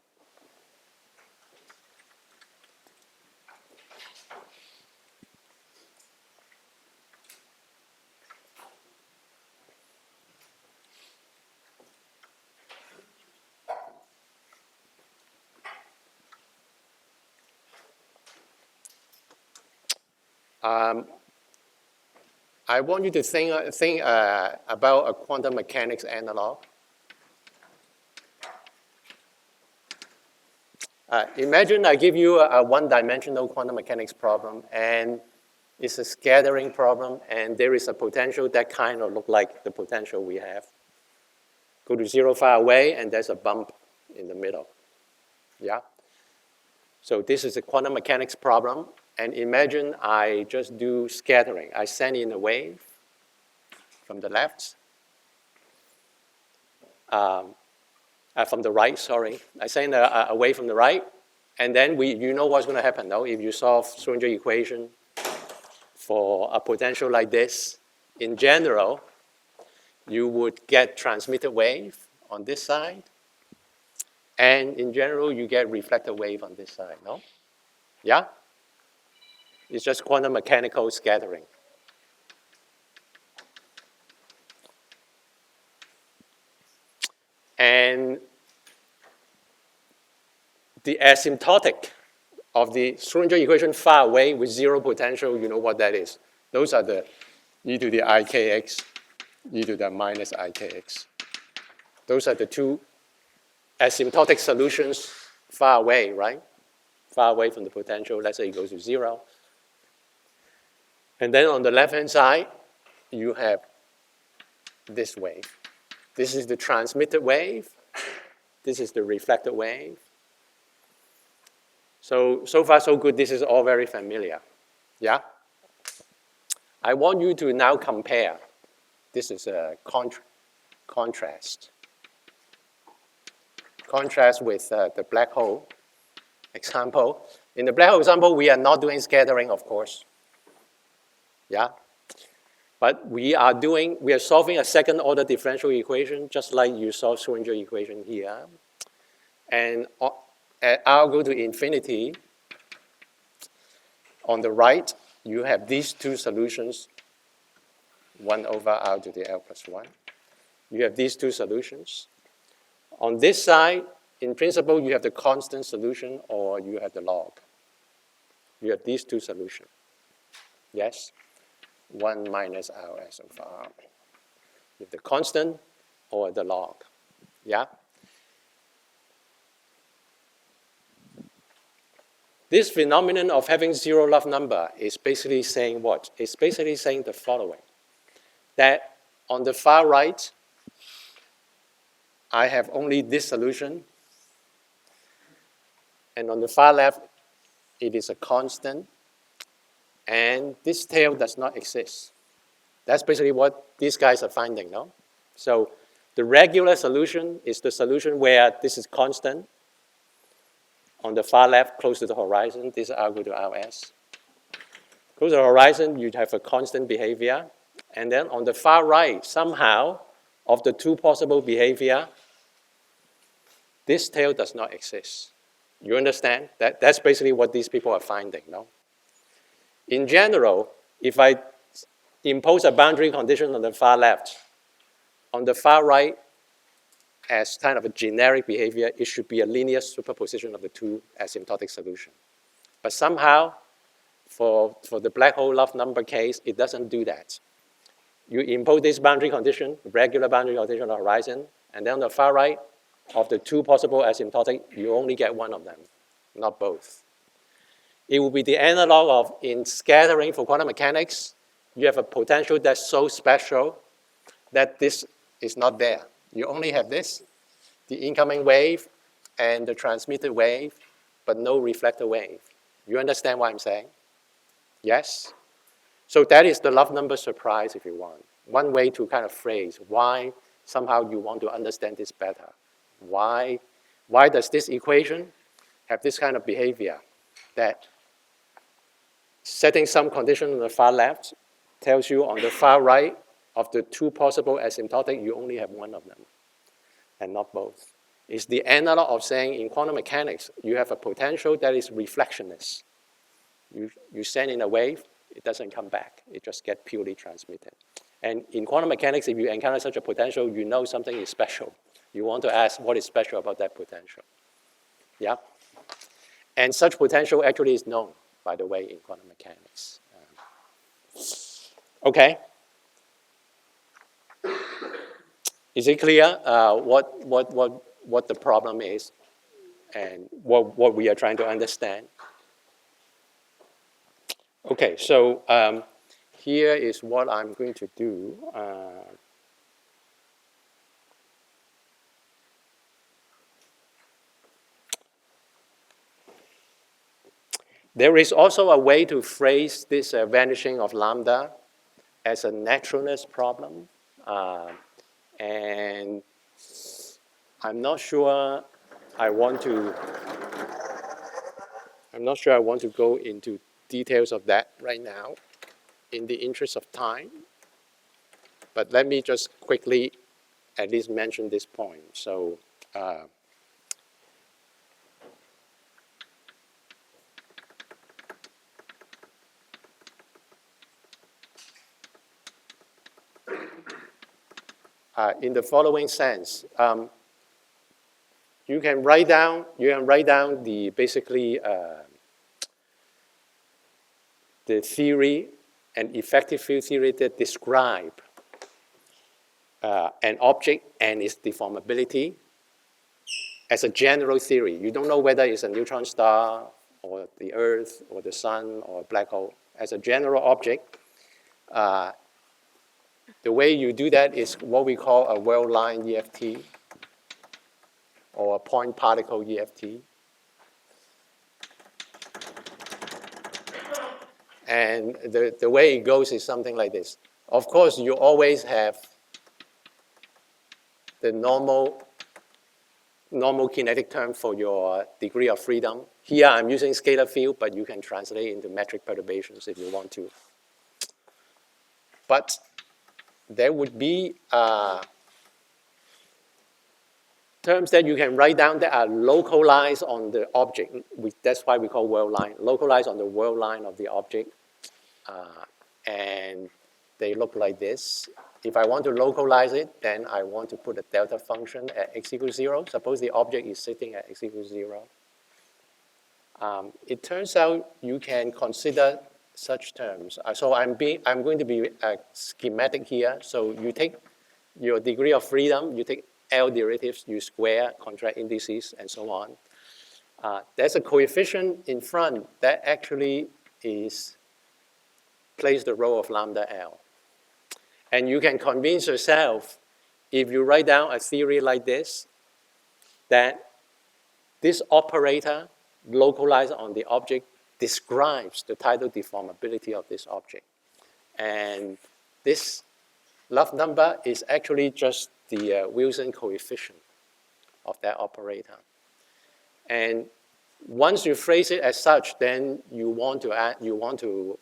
I want you to think about a quantum mechanics analog. Imagine I give you a one-dimensional quantum mechanics problem, and it's a scattering problem, and there is a potential that kind of look like the potential we have. Go to zero far away, and there's a bump in the middle. Yeah? So this is a quantum mechanics problem, and imagine I just do scattering. I send in a wave from the left, from the right, sorry. I send a wave from the right, and then you know what's going to happen, no? If you solve Schrödinger equation for a potential like this, in general, you would get transmitted wave on this side, and in general, you get reflected wave on this side, no? Yeah? It's just quantum mechanical scattering. And the asymptotic of the Schrödinger equation far away with zero potential, you know what that is. Those are the e to the ikx, e to the minus ikx. Those are the two asymptotic solutions far away, right? Far away from the potential, let's say it goes to zero. And then on the left-hand side, you have this wave. This is the transmitted wave. This is the reflected wave. So far so good. This is all very familiar. Yeah? I want you to now compare. This is a contrast. Contrast with the black hole example. In the black hole example, we are not doing scattering, of course. Yeah? But we are solving a second order differential equation, just like you solve Schrödinger equation here. And at R go to infinity, on the right, you have these two solutions, 1 over R to the L plus 1. You have these two solutions. On this side, in principle, you have the constant solution or you have the log. You have these two solutions. Yes? 1 minus Rs over R. You have the constant or the log. Yeah? This phenomenon of having zero love number is basically saying what? It's basically saying the following. That on the far right, I have only this solution. And on the far left, it is a constant. And this tail does not exist. That's basically what these guys are finding, no? So the regular solution is the solution where this is constant. On the far left, close to the horizon, this is R go to Rs. Close to the horizon, you have a constant behavior. And then on the far right, somehow, of the two possible behavior, this tail does not exist. You understand? That's basically what these people are finding, no? In general, if I impose a boundary condition on the far left, on the far right, as kind of a generic behavior, it should be a linear superposition of the two asymptotic solutions. But somehow, for the black hole love number case, it doesn't do that. You impose this boundary condition, regular boundary condition on the horizon, and then on the far right of the two possible asymptotic, you only get one of them, not both. It will be the analog of in scattering for quantum mechanics, you have a potential that's so special that this is not there. You only have this, the incoming wave and the transmitted wave, but no reflected wave. You understand what I'm saying? Yes? So that is the love number surprise, if you want. One way to kind of phrase why somehow you want to understand this better. Why does this equation have this kind of behavior that setting some condition on the far left tells you on the far right of the two possible asymptotic, you only have one of them and not both. It's the analog of saying in quantum mechanics, you have a potential that is reflectionless. You send in a wave, it doesn't come back. It just gets purely transmitted. And in quantum mechanics, if you encounter such a potential, you know something is special. You want to ask what is special about that potential. Yeah? And such potential actually is known, by the way, in quantum mechanics. Okay. Is it clear what the problem is and what we are trying to understand? Okay, so here is what I'm going to do. There is also a way to phrase this vanishing of lambda as a naturalness problem. And I'm not sure I want to go into details of that right now in the interest of time. But let me just quickly at least mention this point. So in the following sense, you can write down the basically the theory and effective field theory that describe an object and its deformability as a general theory. You don't know whether it's a neutron star or the Earth or the sun or a black hole. As a general object, the way you do that is what we call a well-line EFT or a point particle EFT. And the way it goes is something like this. Of course, you always have the normal kinetic term for your degree of freedom. Here I'm using scalar field, but you can translate into metric perturbations if you want to. But there would be terms that you can write down that are localized on the object. That's why we call world line. Localized on the world line of the object. And they look like this. If I want to localize it, then I want to put a delta function at x equals 0. Suppose the object is sitting at x equals 0. It turns out you can consider such terms. So I'm going to be schematic here. So you take your degree of freedom, you take L derivatives, you square, contract indices, and so on. There's a coefficient in front that actually plays the role of lambda L. And you can convince yourself, if you write down a theory like this, that this operator localized on the object describes the tidal deformability of this object. And this love number is actually just the Wilson coefficient of that operator. And once you phrase it as such, then you want to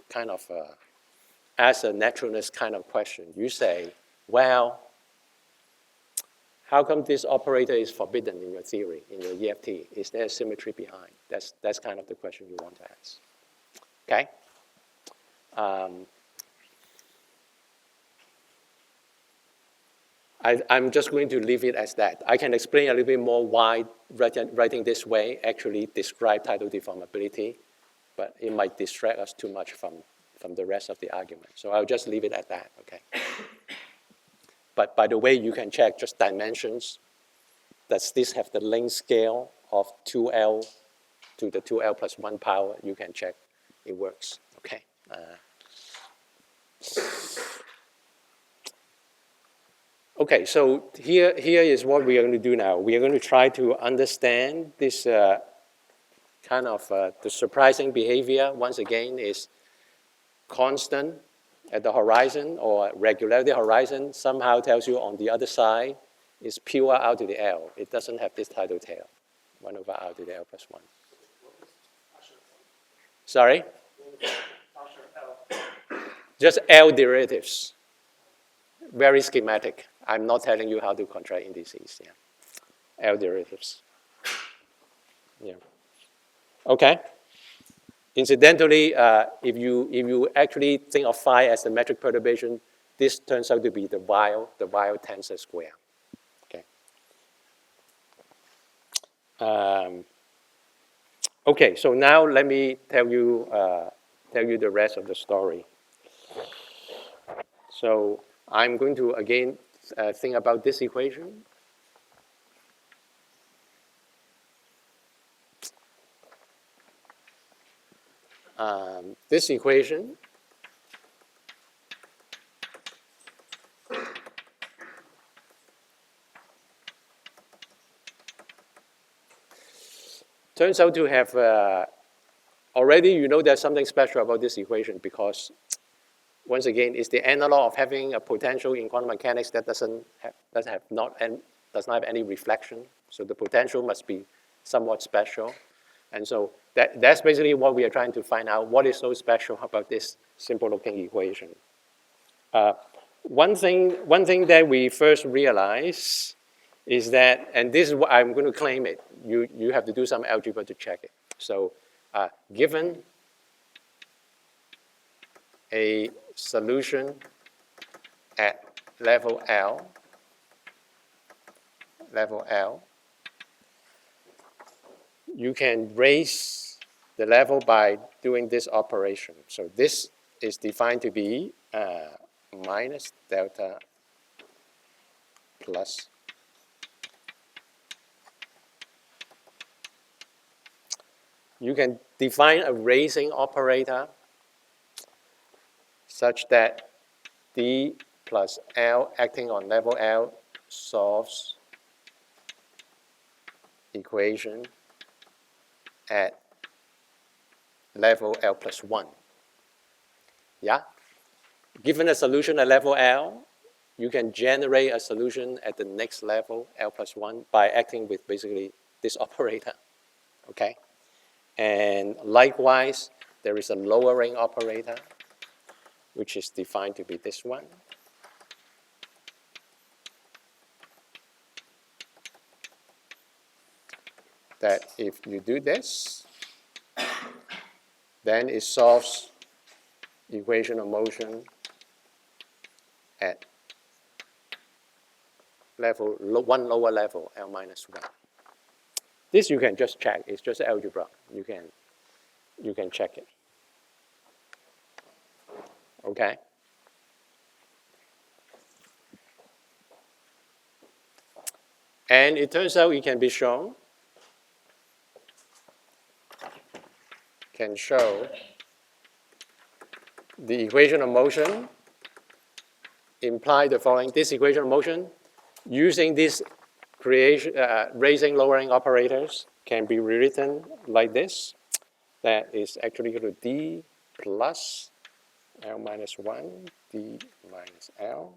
kind of ask a naturalness kind of question. You say, well, how come this operator is forbidden in your theory, in your EFT? Is there a symmetry behind? That's kind of the question you want to ask. Okay? I'm just going to leave it as that. I can explain a little bit more why writing this way actually describe tidal deformability, but it might distract us too much from the rest of the argument. So I'll just leave it at that, okay? But by the way, you can check just dimensions. Does this have the length scale of 2L to the 2L plus 1 power? You can check it works, okay? Okay, so here is what we are going to do now. We are going to try to understand this kind of the surprising behavior. Once again, is constant at the horizon or regularity horizon somehow tells you on the other side is pure R to the L. It doesn't have this tidal tail, 1 over R to the L plus 1. Sorry? Just L derivatives. Very schematic. I'm not telling you how to contract indices. Yeah. L derivatives. Yeah. Okay. Incidentally, if you actually think of phi as the metric perturbation, this turns out to be the Weil tensor square. Okay. Okay. So now let me tell you the rest of the story. So I'm going to again think about this equation. This equation turns out to have already you know there's something special about this equation because once again it's the analog of having a potential in quantum mechanics that does not have any reflection. So the potential must be somewhat special, and so that's basically what we are trying to find out. What is so special about this simple-looking equation? One thing that we first realize is that, and this is what I'm going to claim it. You have to do some algebra to check it. So, given a solution at level L, you can raise the level by doing this operation. So this is defined to be minus delta plus you can define a raising operator such that D plus L acting on level L solves equation at level L plus 1. Yeah? Given a solution at level L, you can generate a solution at the next level, L plus 1, by acting with basically this operator. Okay? And likewise, there is a lowering operator, which is defined to be this one. That if you do this, then it solves equation of motion at level one lower level, L minus 1. This you can just check. It's just algebra. You can check it. Okay? And it turns out it can be shown, can show the equation of motion imply the following. This equation of motion using these raising lowering operators can be rewritten like this. That is actually equal to D plus L minus 1, D minus L.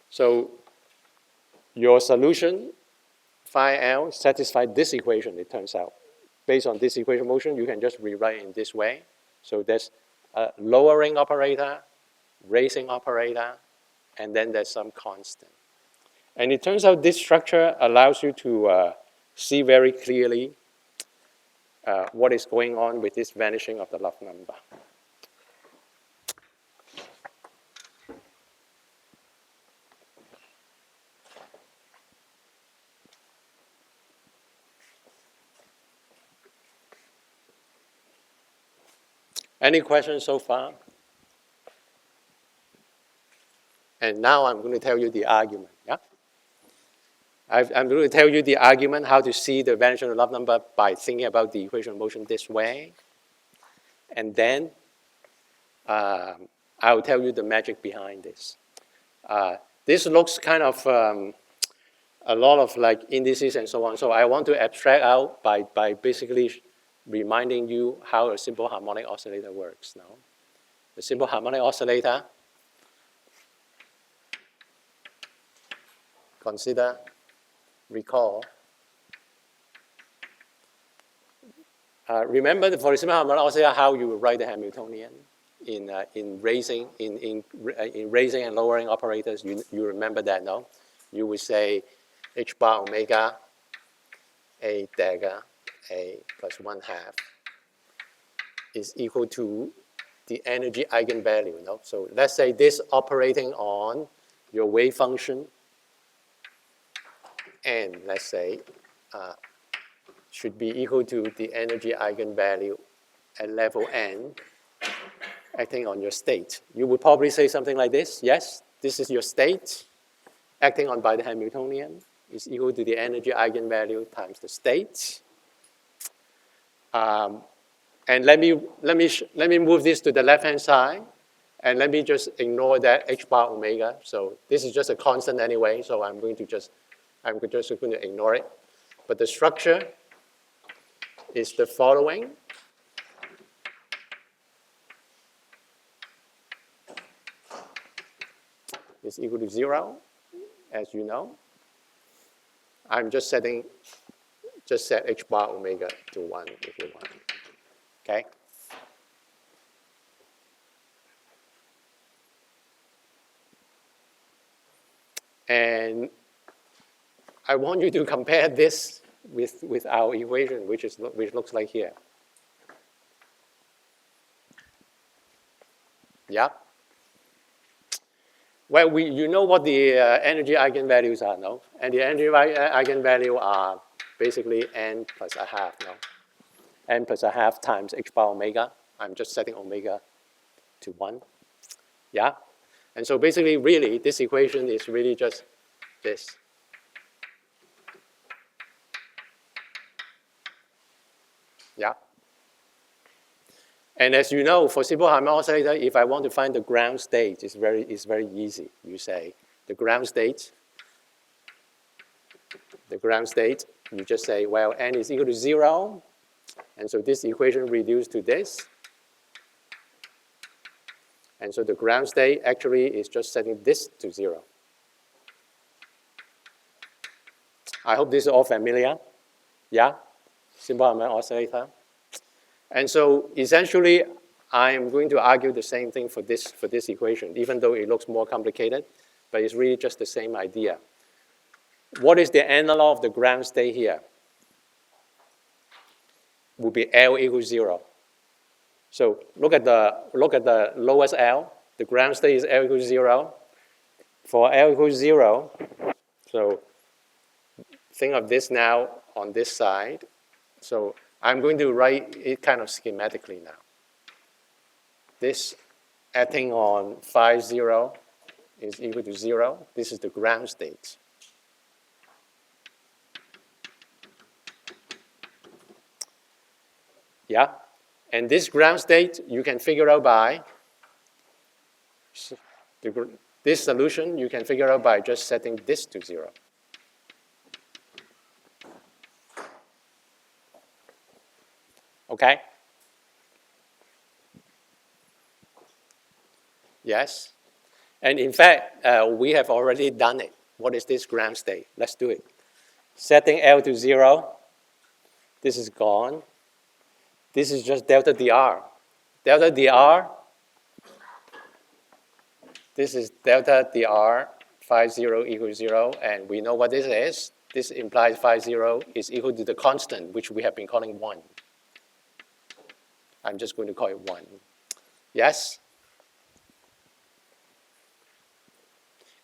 So your solution, phi L, satisfies this equation, it turns out. Based on this equation of motion, you can just rewrite in this way. So there's a lowering operator, raising operator, and then there's some constant. And it turns out this structure allows you to see very clearly what is going on with this vanishing of the love number. Any questions so far? And now I'm going to tell you the argument. Yeah, I'm going to tell you the argument how to see the vanishing of the love number by thinking about the equation of motion this way, and then I'll tell you the magic behind this. This looks kind of a lot of like indices and so on. So I want to abstract out by basically reminding you how a simple harmonic oscillator works now. The simple harmonic oscillator, recall. Remember for the simple harmonic oscillator how you would write the Hamiltonian in raising and lowering operators. You remember that, no? You would say h bar omega a dagger a plus 1/2 is equal to the energy eigenvalue. No? So let's say this operating on your wave function, and let's say should be equal to the energy eigenvalue at level n acting on your state. You would probably say something like this. Yes, this is your state acting on by the Hamiltonian is equal to the energy eigenvalue times the state. And let me move this to the left-hand side, and let me just ignore that h bar omega. So this is just a constant anyway, so I'm just going to ignore it. But the structure is the following. It's equal to 0, as you know. I'm just set h bar omega to 1 if you want. Okay? And I want you to compare this with our equation, which looks like here. Yeah? Well, you know what the energy eigenvalues are, no? And the energy eigenvalue are basically n plus a half, no? N plus a half times h bar omega. I'm just setting omega to 1. Yeah? And so basically, really, this equation is really just this. Yeah? And as you know, for simple harmonic oscillator, if I want to find the ground state, it's very easy. You say the ground state, you just say, well, n is equal to 0. And so this equation reduced to this. And so the ground state actually is just setting this to 0. I hope this is all familiar. Yeah? Simple harmonic oscillator. And so essentially, I'm going to argue the same thing for this equation, even though it looks more complicated, but it's really just the same idea. What is the analog of the ground state here? Would be L equals 0. So look at the lowest L. The ground state is L equals 0. For L equals 0, so think of this now on this side. So I'm going to write it kind of schematically now. This acting on phi 0 is equal to 0. This is the ground state. Yeah? And this ground state you can figure out by this solution you can figure out by just setting this to 0. Okay? Yes? And in fact, we have already done it. What is this ground state? Let's do it. Setting L to 0. This is gone. This is just delta dr. Delta dr, this is delta dr, phi 0 equals 0, and we know what this is. This implies phi 0 is equal to the constant, which we have been calling 1. I'm just going to call it 1. Yes?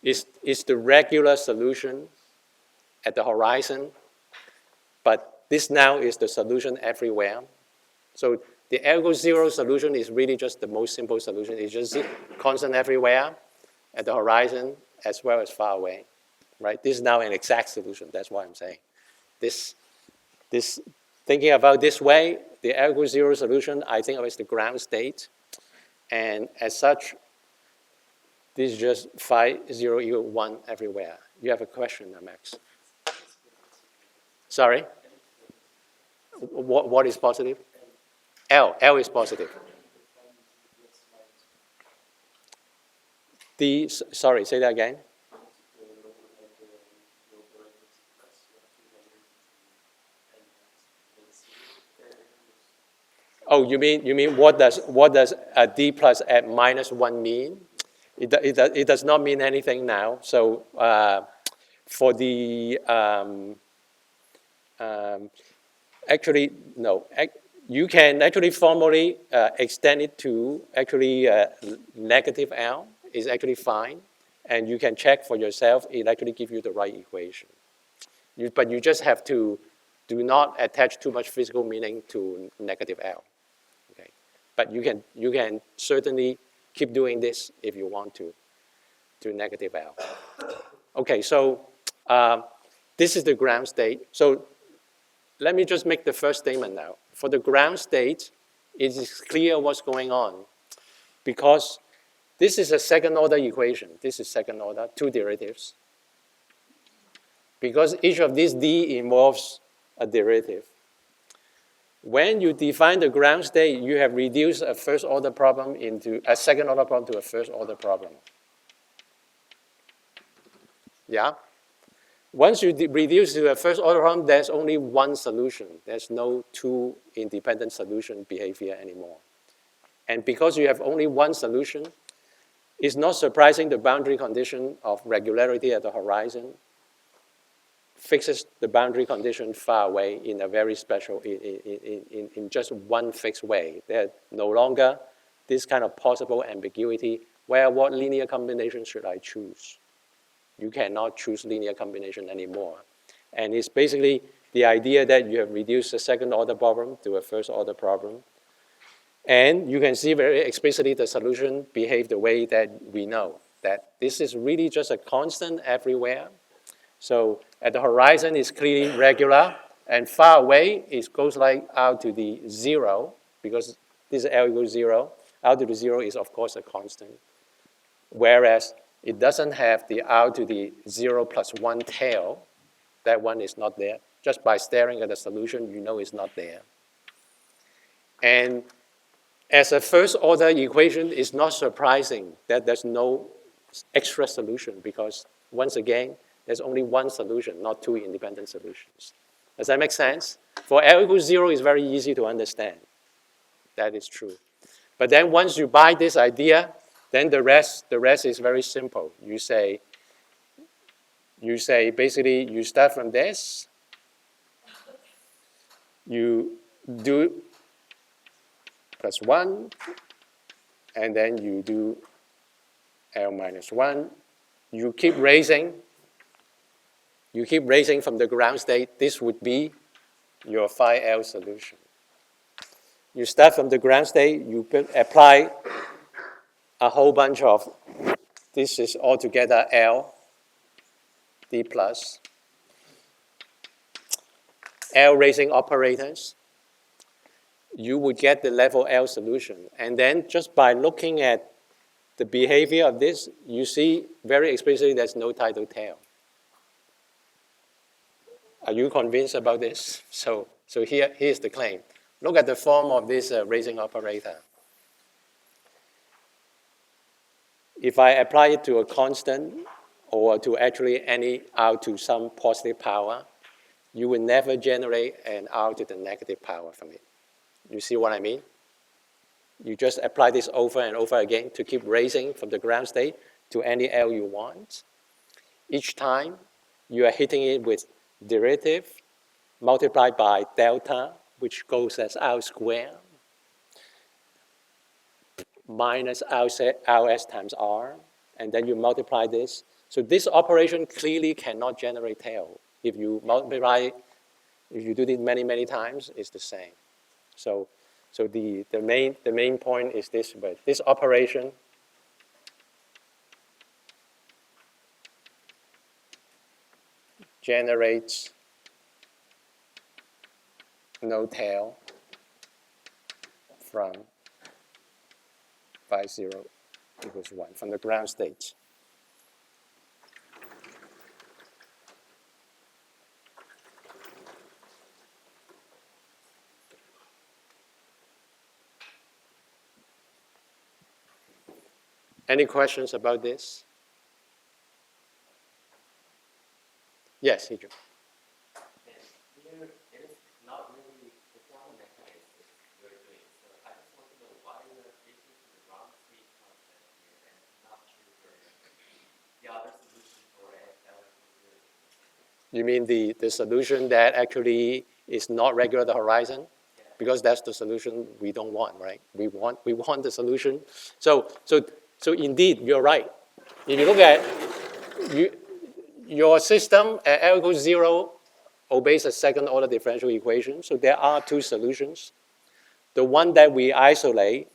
Is the regular solution at the horizon, but this now is the solution everywhere. So the L equals 0 solution is really just the most simple solution. It's just constant everywhere at the horizon as well as far away. Right? This is now an exact solution. That's what I'm saying. This thinking about this way, the L equals 0 solution, I think of as the ground state. And as such, this is just phi 0 equal 1 everywhere. You have a question, Max? Sorry? What is positive? L is positive. Sorry, say that again. Oh, you mean what does a d plus at minus 1 mean? It does not mean anything now. So for the actually no, you can actually formally extend it to actually negative L is actually fine, and you can check for yourself. It actually gives you the right equation. But you just have to do not attach too much physical meaning to negative L. Okay, but you can certainly keep doing this if you want to negative L. Okay, so this is the ground state. So let me just make the first statement now. For the ground state, it is clear what's going on because this is a second order equation. This is second order, 2 derivatives. Because each of these d involves a derivative. When you define the ground state, you have reduced a first order problem into a second order problem to a first order problem. Yeah? Once you reduce to a first order problem, there's only one solution. There's no 2 independent solution behavior anymore. And because you have only one solution, it's not surprising the boundary condition of regularity at the horizon fixes the boundary condition far away in a very special, in just one fixed way. There's no longer this kind of possible ambiguity where what linear combination should I choose? You cannot choose linear combination anymore. And it's basically the idea that you have reduced a second order problem to a first order problem. And you can see very explicitly the solution behave the way that we know, that this is really just a constant everywhere. So at the horizon, it's clearly regular, and far away, it goes like out to the 0, because this is L equals 0. Out to the 0 is, of course, a constant. Whereas it doesn't have the out to the 0 plus 1 tail. That one is not there. Just by staring at the solution, you know it's not there. And as a first order equation, it's not surprising that there's no extra solution because, once again, there's only one solution, not 2 independent solutions. Does that make sense? For L equals 0, it's very easy to understand. That is true. But then once you buy this idea, then the rest is very simple. You say basically you start from this, you do plus 1, and then you do L minus 1. You keep raising from the ground state. This would be your phi L solution. You start from the ground state, you apply a whole bunch of, this is altogether L, D plus, L raising operators. You would get the level L solution. And then just by looking at the behavior of this, you see very explicitly there's no tidal tail. Are you convinced about this? So here's the claim. Look at the form of this raising operator. If I apply it to a constant or to actually any r to some positive power, you will never generate an r to the negative power from it. You see what I mean? You just apply this over and over again to keep raising from the ground state to any L you want. Each time, you are hitting it with derivative multiplied by delta, which goes as R squared. minus Ls times r, and then you multiply this. So this operation clearly cannot generate tail. If you multiply, if you do it many, many times, it's the same. So the main point is this, but this operation generates no tail from phi 0 equals 1, from the ground state. Any questions about this? Yes, Hidro. You mean the solution that actually is not regular at the horizon? Because that's the solution we don't want, right? We want the solution. So indeed, you're right. If you look at your system at L equals 0 obeys a second order differential equation. So there are two solutions. The one that we isolate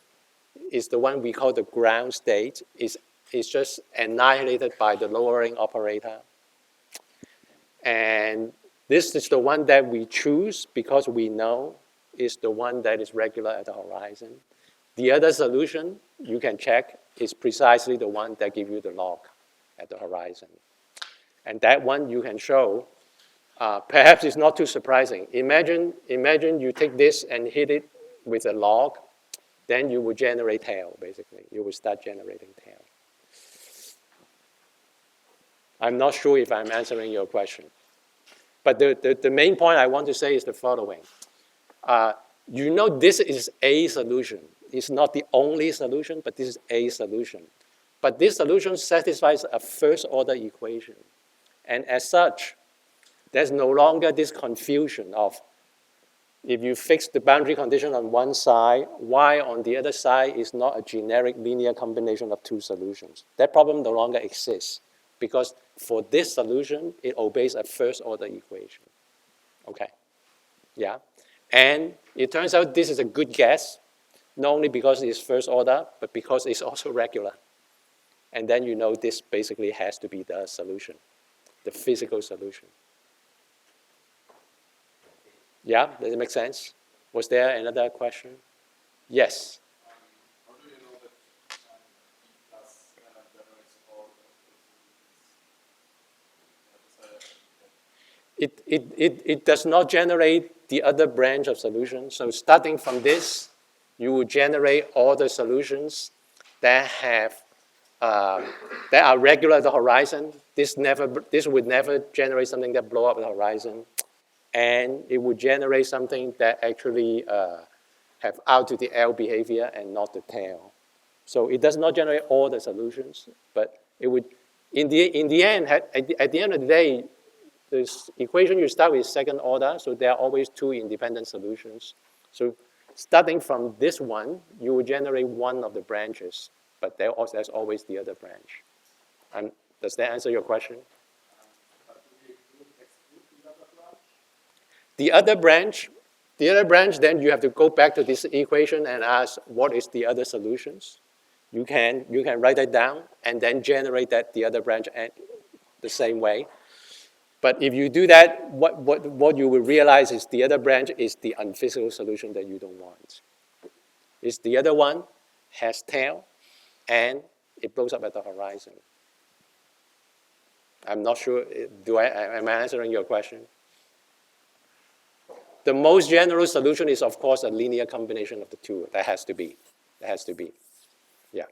is the one we call the ground state. Is just annihilated by the lowering operator. And this is the one that we choose because we know is the one that is regular at the horizon. The other solution, you can check, is precisely the one that gives you the log at the horizon. And that one you can show, perhaps it's not too surprising. Imagine you take this and hit it with a log, then you will generate tail, basically. You will start generating tail. I'm not sure if I'm answering your question. But the main point I want to say is the following. You know this is a solution. It's not the only solution, but this is a solution. But this solution satisfies a first order equation. And as such, there's no longer this confusion of if you fix the boundary condition on one side, why on the other side is not a generic linear combination of two solutions. That problem no longer exists because for this solution, it obeys a first order equation. Okay, yeah. And it turns out this is a good guess, not only because it's first order, but because it's also regular. And then you know this basically has to be the solution, the physical solution. Yeah, does it make sense? Was there another question? Yes. How do you know that E plus generates all of those? It does not generate the other branch of solutions. So starting from this, you will generate all the solutions that have that are regular at the horizon. This would never generate something that blow up at the horizon. And it would generate something that actually have out to the L behavior and not the tail. So it does not generate all the solutions, but it would, in the end, at the end of the day, this equation you start with second order, so there are always two independent solutions. So starting from this one, you will generate one of the branches, but there's always the other branch. Does that answer your question? The other branch, then you have to go back to this equation and ask what is the other solutions. You can write that down and then generate the other branch the same way. But if you do that, what you will realize is the other branch is the unphysical solution that you don't want. It's the other one has tail and it blows up at the horizon. I'm not sure, am I answering your question? The most general solution is, of course, a linear combination of the two. That has to be. Yeah.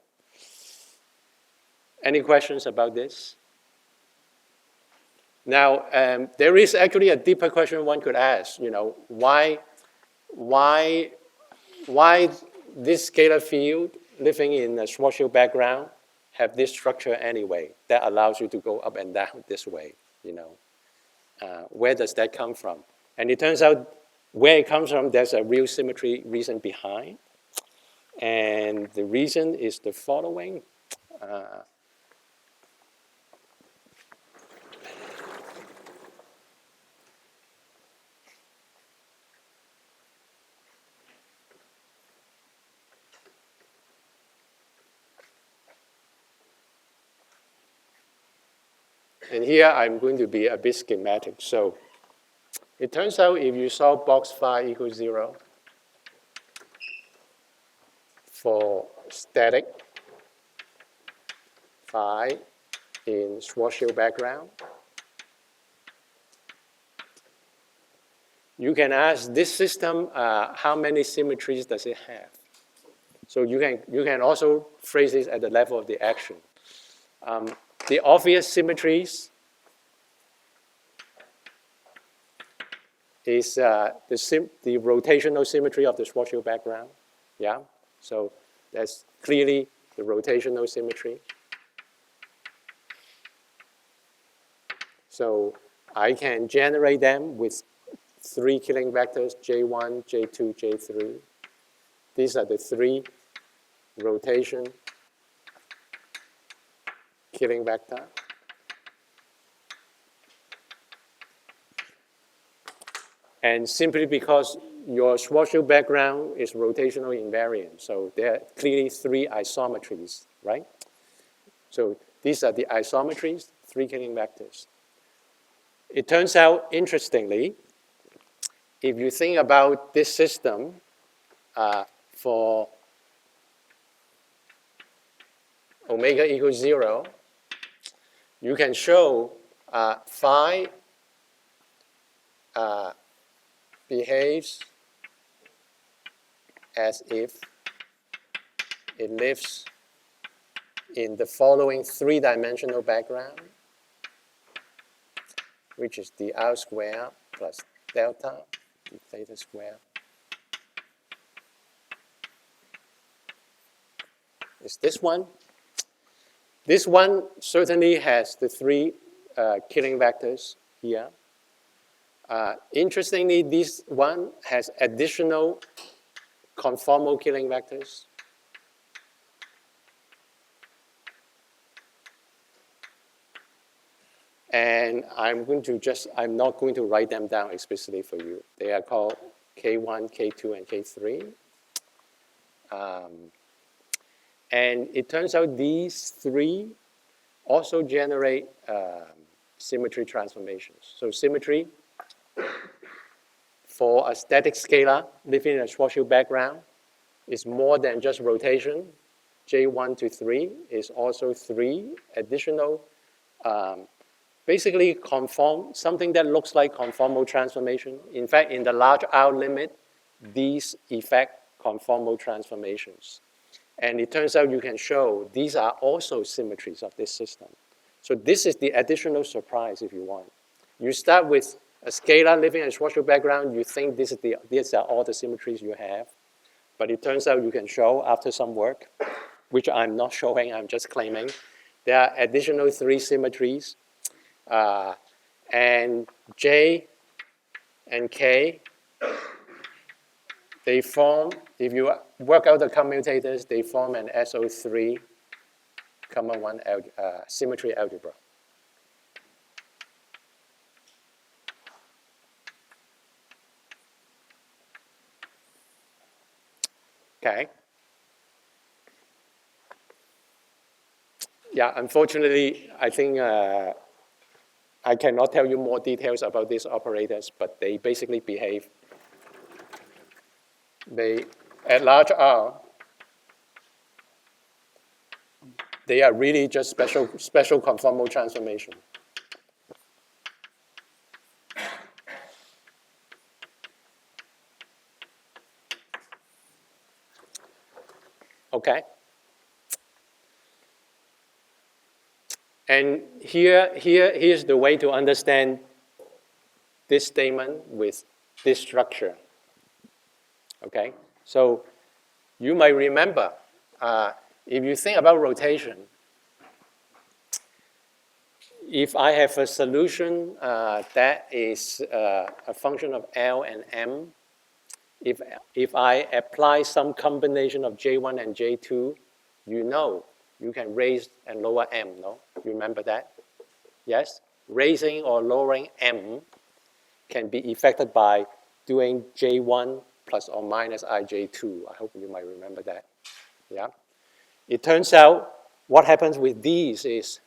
Any questions about this? Now, there is actually a deeper question one could ask. Why this scalar field living in a Schwarzschild background have this structure anyway that allows you to go up and down this way? Where does that come from? And it turns out where it comes from, there's a real symmetry reason behind. And the reason is the following. And here I'm going to be a bit schematic. So it turns out if you solve box phi equals 0 for static phi in Schwarzschild background, you can ask this system how many symmetries does it have. So you can also phrase this at the level of the action. The obvious symmetries is the rotational symmetry of the Schwarzschild background. Yeah, so that's clearly the rotational symmetry. So I can generate them with 3 killing vectors, J1, J2, J3. These are the 3 rotation killing vector. And simply because your Schwarzschild background is rotational invariant, so there are clearly 3 isometries, right? So these are the isometries, 3 killing vectors. It turns out, interestingly, if you think about this system for omega equals 0, you can show phi behaves as if it lives in the following 3-dimensional background, which is dr squared plus delta d theta squared. Is this one? This one certainly has the 3 killing vectors here. Interestingly, this one has additional conformal killing vectors. And I'm not going to write them down explicitly for you. They are called K1, K2, and K3. And it turns out these 3 also generate symmetry transformations. So symmetry for a static scalar living in a Schwarzschild background is more than just rotation. J1 to 3 is also 3 additional, basically something that looks like conformal transformation. In fact, in the large R limit, these effect conformal transformations. And it turns out you can show these are also symmetries of this system. So this is the additional surprise, if you want. You start with a scalar living in a Schwarzschild background, you think these are all the symmetries you have. But it turns out you can show, after some work, which I'm not showing, I'm just claiming, there are additional 3 symmetries. And J and K, they form, if you work out the commutators, they form an SO3, comma 1 symmetry algebra. Okay. Yeah, unfortunately, I think I cannot tell you more details about these operators, but they basically behave. At large R, they are really just special conformal transformation. Okay. And here's the way to understand this statement with this structure. Okay. So you might remember, if you think about rotation, if I have a solution that is a function of L and M, if I apply some combination of J1 and J2, you know you can raise and lower M, no? You remember that? Yes? Raising or lowering M can be effected by doing J1 plus or minus IJ2. I hope you might remember that. Yeah? It turns out what happens with these is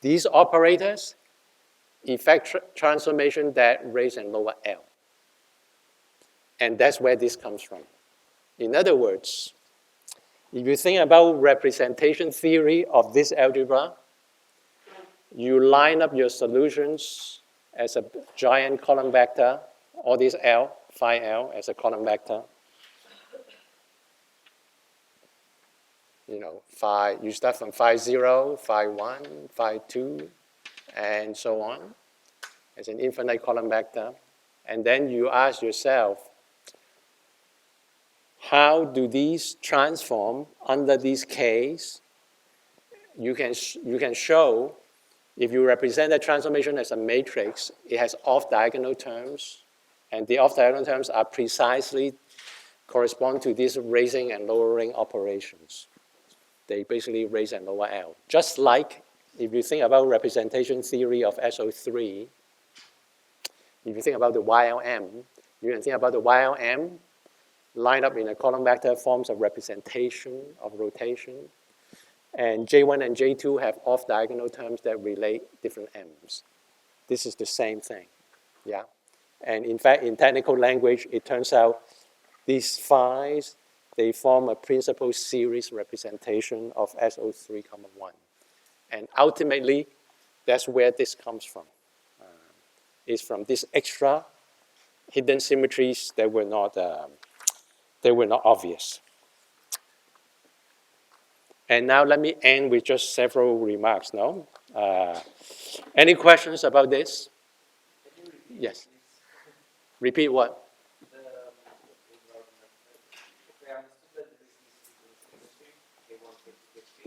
these operators effect transformation that raise and lower L. And that's where this comes from. In other words, if you think about representation theory of this algebra, you line up your solutions as a giant column vector, all these L, phi L as a column vector. You know, phi, you start from phi 0, phi 1, phi 2, and so on, as an infinite column vector. And then you ask yourself, how do these transform under these Ks? You can show, if you represent the transformation as a matrix, it has off-diagonal terms, and the off-diagonal terms are precisely correspond to these raising and lowering operations. They basically raise and lower L. Just like if you think about representation theory of SO3, if you think about the YLM, you can think about the YLM lined up in a column vector forms a representation of rotation. And J1 and J2 have off-diagonal terms that relate different M's. This is the same thing, yeah? And in fact, in technical language, it turns out these phi's, they form a principal series representation of SO3, 1. And ultimately, that's where this comes from. It's from this extra hidden symmetries that were not obvious. And now let me end with just several remarks, no? Any questions about this? Yes. Repeat what?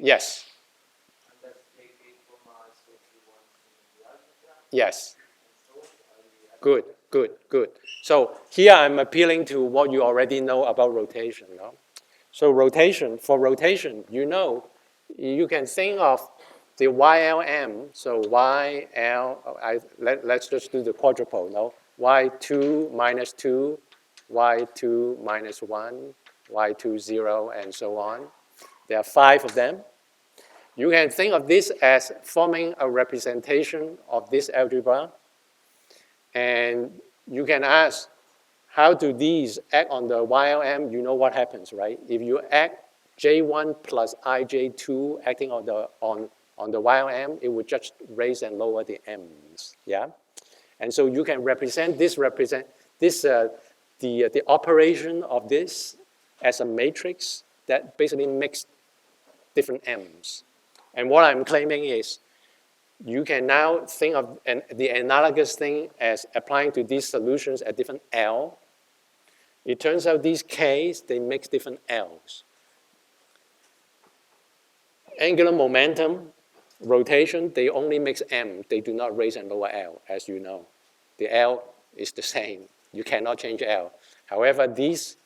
Yes. Yes. Good, good, good. So here I'm appealing to what you already know about rotation, no? So rotation, for rotation, you know, you can think of the YLM, so YL, let's just do the quadruple, no? Y2 minus 2, Y2 minus 1, Y2 0, and so on. There are 5 of them. You can think of this as forming a representation of this algebra. And you can ask, how do these act on the YLM? You know what happens, right? If you act J1 plus IJ2 acting on the YLM, it would just raise and lower the M's, yeah? And so you can represent the operation of this as a matrix that basically makes different M's. And what I'm claiming is you can now think of the analogous thing as applying to these solutions at different L. It turns out these Ks, they make different Ls. Angular momentum, rotation, they only mix M. They do not raise and lower L, as you know. The L is the same. You cannot change L. However, these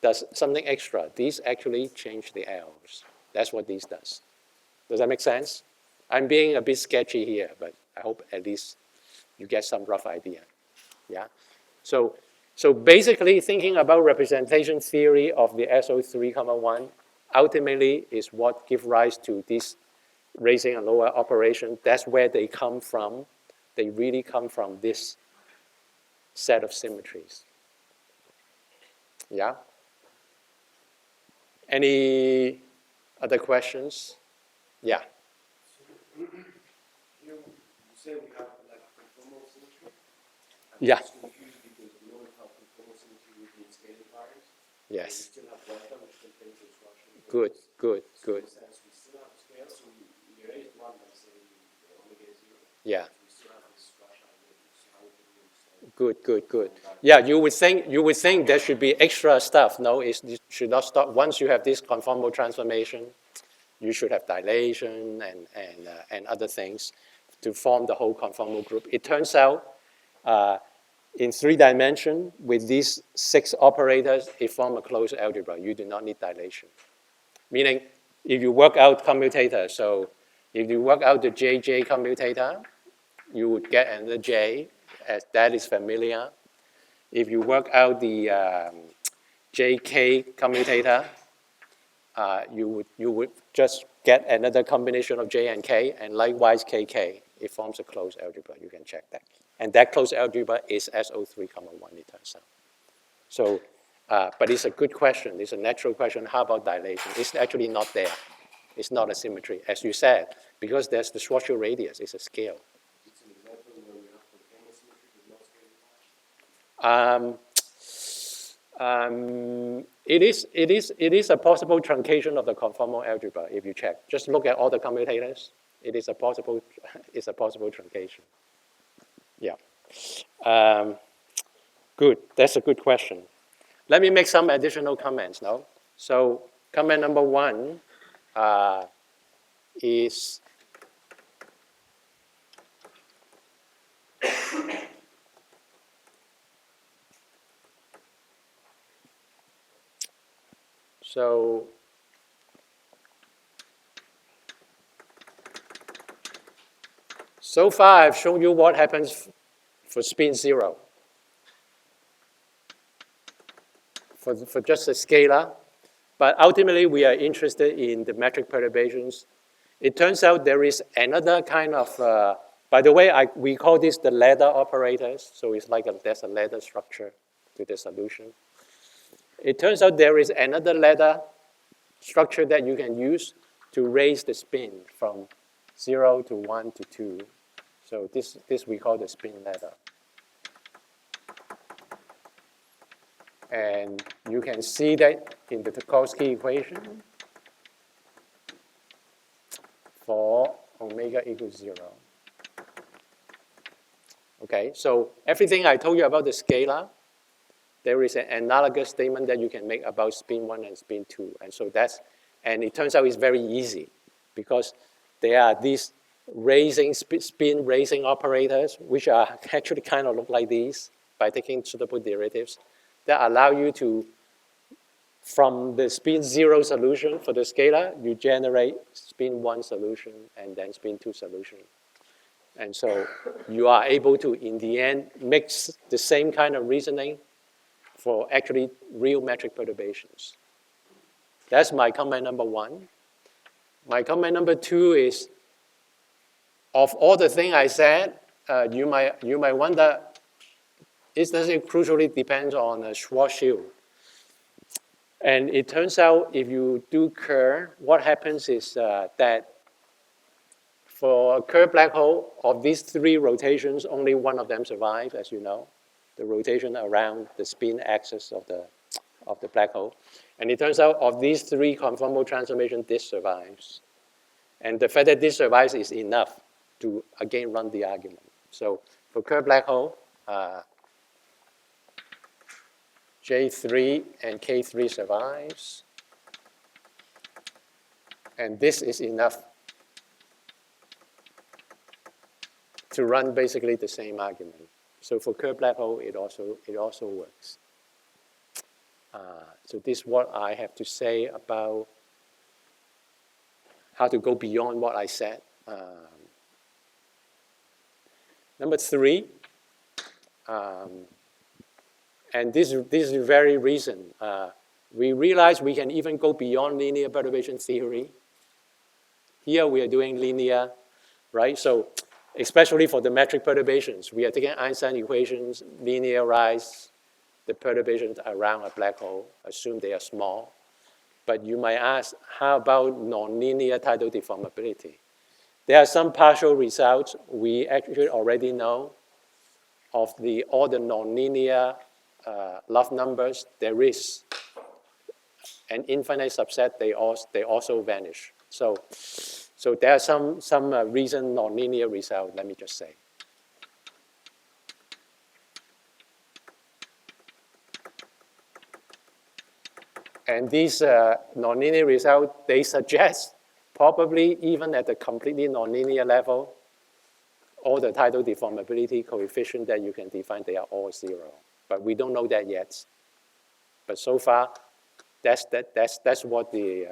does something extra. These actually change the Ls. That's what these does. Does that make sense? I'm being a bit sketchy here, but I hope at least you get some rough idea. Yeah? So basically thinking about representation theory of the SO3, 1 ultimately is what gives rise to this raising and lower operation. That's where they come from. They really come from this set of symmetries. Yeah? Any other questions? Yeah. You say we have like conformal symmetry. Yeah. I'm just confused because we only have conformal symmetry within scalar values. Yes. We still have delta, which contains the instruction. Good, good, good. In a sense, we still have scale, so we erased one by saying the omega is 0. Yeah. We still have this structure. So how can we understand? Good, good, good. Yeah, you would think there should be extra stuff. No, it should not stop. Once you have this conformal transformation, you should have dilation and other things to form the whole conformal group. It turns out in 3 dimensions, with these 6 operators, it forms a closed algebra. You do not need dilation. Meaning, if you work out commutator, so if you work out the JJ commutator, you would get another J, as that is familiar. If you work out the JK commutator, you would just get another combination of J and K, and likewise KK. It forms a closed algebra. You can check that. And that closed algebra is SO3, 1, it turns out. So, but it's a good question. It's a natural question. How about dilation? It's actually not there. It's not a symmetry, as you said, because there's the Schwarzschild radius. It's a scale. It's an example where we have containment symmetry with no scale. It is a possible truncation of the conformal algebra if you check. Just look at all the commutators. It's a possible truncation. Yeah. Good. That's a good question. Let me make some additional comments now. So comment number 1 is so far I've shown you what happens for spin 0. For just a scalar. But ultimately, we are interested in the metric perturbations. It turns out there is another kind of, by the way, we call this the ladder operators. So it's like there's a ladder structure to the solution. It turns out there is another ladder structure that you can use to raise the spin from 0 to 1 to 2. So this we call the spin ladder. And you can see that in the Tarkovsky equation for omega equals 0. Okay, so everything I told you about the scalar, there is an analogous statement that you can make about spin 1 and spin 2. And so and it turns out it's very easy because there are these spin raising operators, which are actually kind of look like these by taking suitable derivatives, that allow you to, from the spin 0 solution for the scalar, you generate spin 1 solution and then spin 2 solution. And so you are able to, in the end, mix the same kind of reasoning for actually real metric perturbations. That's my comment number 1. My comment number 2 is, of all the things I said, you might wonder, it doesn't crucially depend on a Schwarzschild. And it turns out if you do Kerr, what happens is that for a Kerr black hole, of these 3 rotations, only one of them survives, as you know, the rotation around the spin axis of the black hole. And it turns out of these 3 conformal transformations, this survives. And the fact that this survives is enough to, again, run the argument. So for Kerr black hole, J3 and K3 survives. And this is enough to run basically the same argument. So for Kerr black hole, it also works. So this is what I have to say about how to go beyond what I said. Number 3, and this is the very reason. We realize we can even go beyond linear perturbation theory. Here we are doing linear, right? So especially for the metric perturbations, we are taking Einstein equations, linearize the perturbations around a black hole, assume they are small. But you might ask, how about nonlinear tidal deformability? There are some partial results we actually already know of all the nonlinear love numbers. There is an infinite subset, they also vanish. So there are some recent nonlinear results, let me just say. And these nonlinear results, they suggest probably even at the completely nonlinear level, all the tidal deformability coefficient that you can define, they are all 0. But we don't know that yet. But so far, that's what the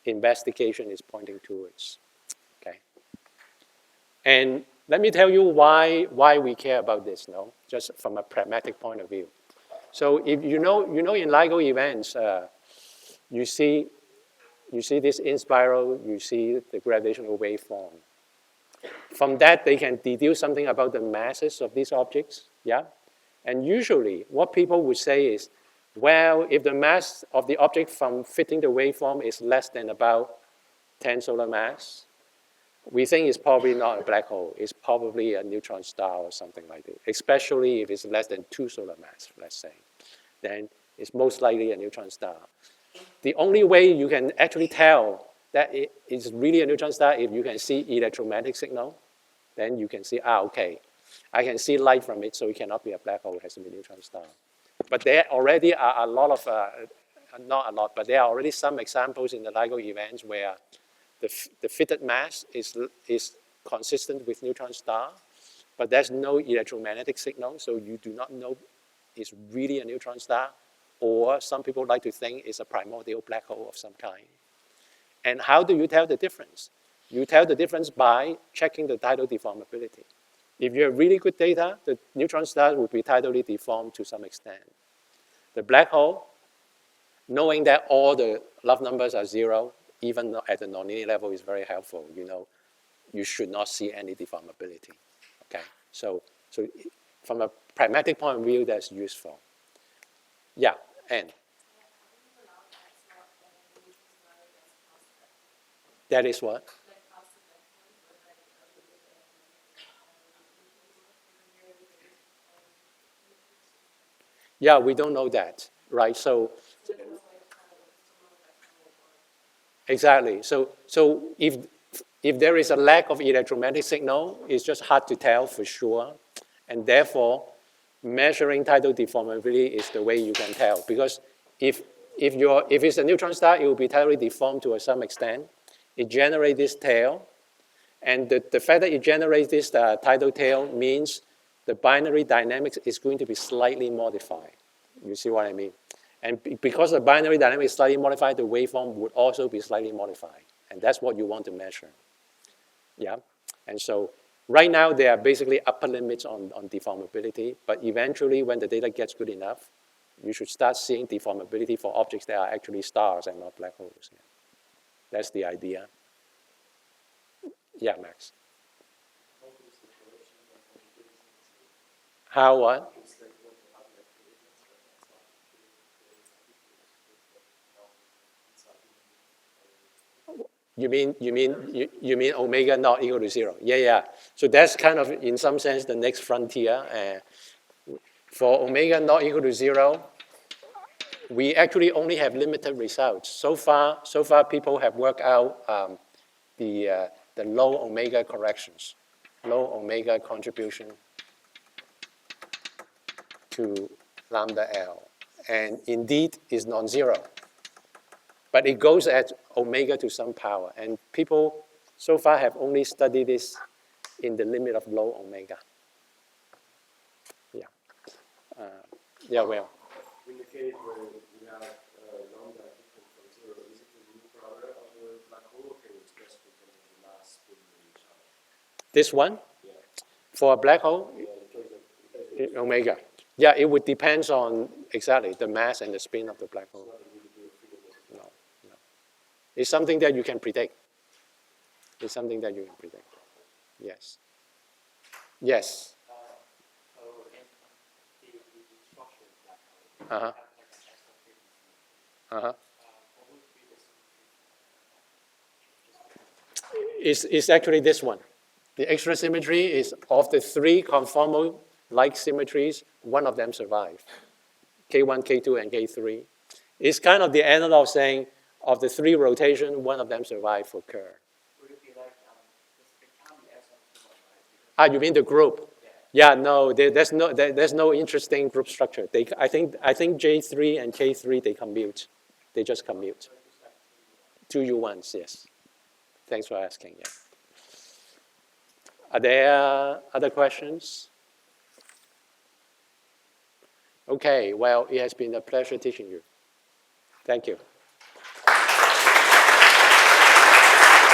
investigation is pointing towards. Okay. And let me tell you why we care about this, no? Just from a pragmatic point of view. So if you know in LIGO events, you see this in spiral, you see the gravitational waveform. From that, they can deduce something about the masses of these objects, yeah? And usually, what people would say is, well, if the mass of the object from fitting the waveform is less than about 10 solar mass, we think it's probably not a black hole. It's probably a neutron star or something like that, especially if it's less than 2 solar mass, let's say. Then it's most likely a neutron star. The only way you can actually tell that it is really a neutron star if you can see electromagnetic signal. Then you can see, okay, I can see light from it, so it cannot be a black hole, it has to be a neutron star. But there already are a lot of, not a lot, but there are already some examples in the LIGO events where the fitted mass is consistent with neutron star, but there's no electromagnetic signal, so you do not know it's really a neutron star, or some people like to think it's a primordial black hole of some kind. And how do you tell the difference? You tell the difference by checking the tidal deformability. If you have really good data, the neutron star will be tidally deformed to some extent. The black hole, knowing that all the love numbers are 0, even at the nonlinear level, is very helpful. You know, you should not see any deformability. Okay, so from a pragmatic point of view, that's useful. Yeah, and that is what? Yeah, we don't know that, right? So exactly. So if there is a lack of electromagnetic signal, it's just hard to tell for sure, and therefore measuring tidal deformability is the way you can tell. Because if it's a neutron star, it will be tidally deformed to some extent. It generates this tail, and the fact that it generates this tidal tail means the binary dynamics is going to be slightly modified. You see what I mean? And because the binary dynamics is slightly modified, the waveform would also be slightly modified. And that's what you want to measure. Yeah? And so right now, there are basically upper limits on deformability, but eventually, when the data gets good enough, you should start seeing deformability for objects that are actually stars and not black holes. Yeah. That's the idea. Yeah, Max. How what? You mean omega not equal to 0? Yeah. So that's kind of, in some sense, the next frontier. For omega not equal to 0, we actually only have limited results. So far people have worked out the low omega corrections, low omega contribution to lambda L. And indeed, is non-zero. But it goes at omega to some power. And people so far have only studied this in the limit of low omega. Yeah. Yeah, well. In the case where we have lambda equal from 0, is it the new parameter of the black hole, or can we express it in the mass in each other? This one? Yeah. For a black hole? Yeah, in terms of Omega. Yeah, it would depend on exactly the mass and the spin of the black hole. No. It's something that you can predict. It's something that you can predict. Yes. Yes. Uh-huh. Uh-huh. It's actually this one. The extra symmetry is of the 3 conformal-like symmetries, one of them survived. K1, K2, and K3. It's kind of the analog saying of the 3 rotations, one of them survived for Kerr. Would it be like, it can't be S on 2, right? You mean the group? Yeah, no, there's no interesting group structure. I think J3 and K3, they commute. They just commute. 2 U1s, yes. Thanks for asking, yeah. Are there other questions? Okay, well, it has been a pleasure teaching you. Thank you.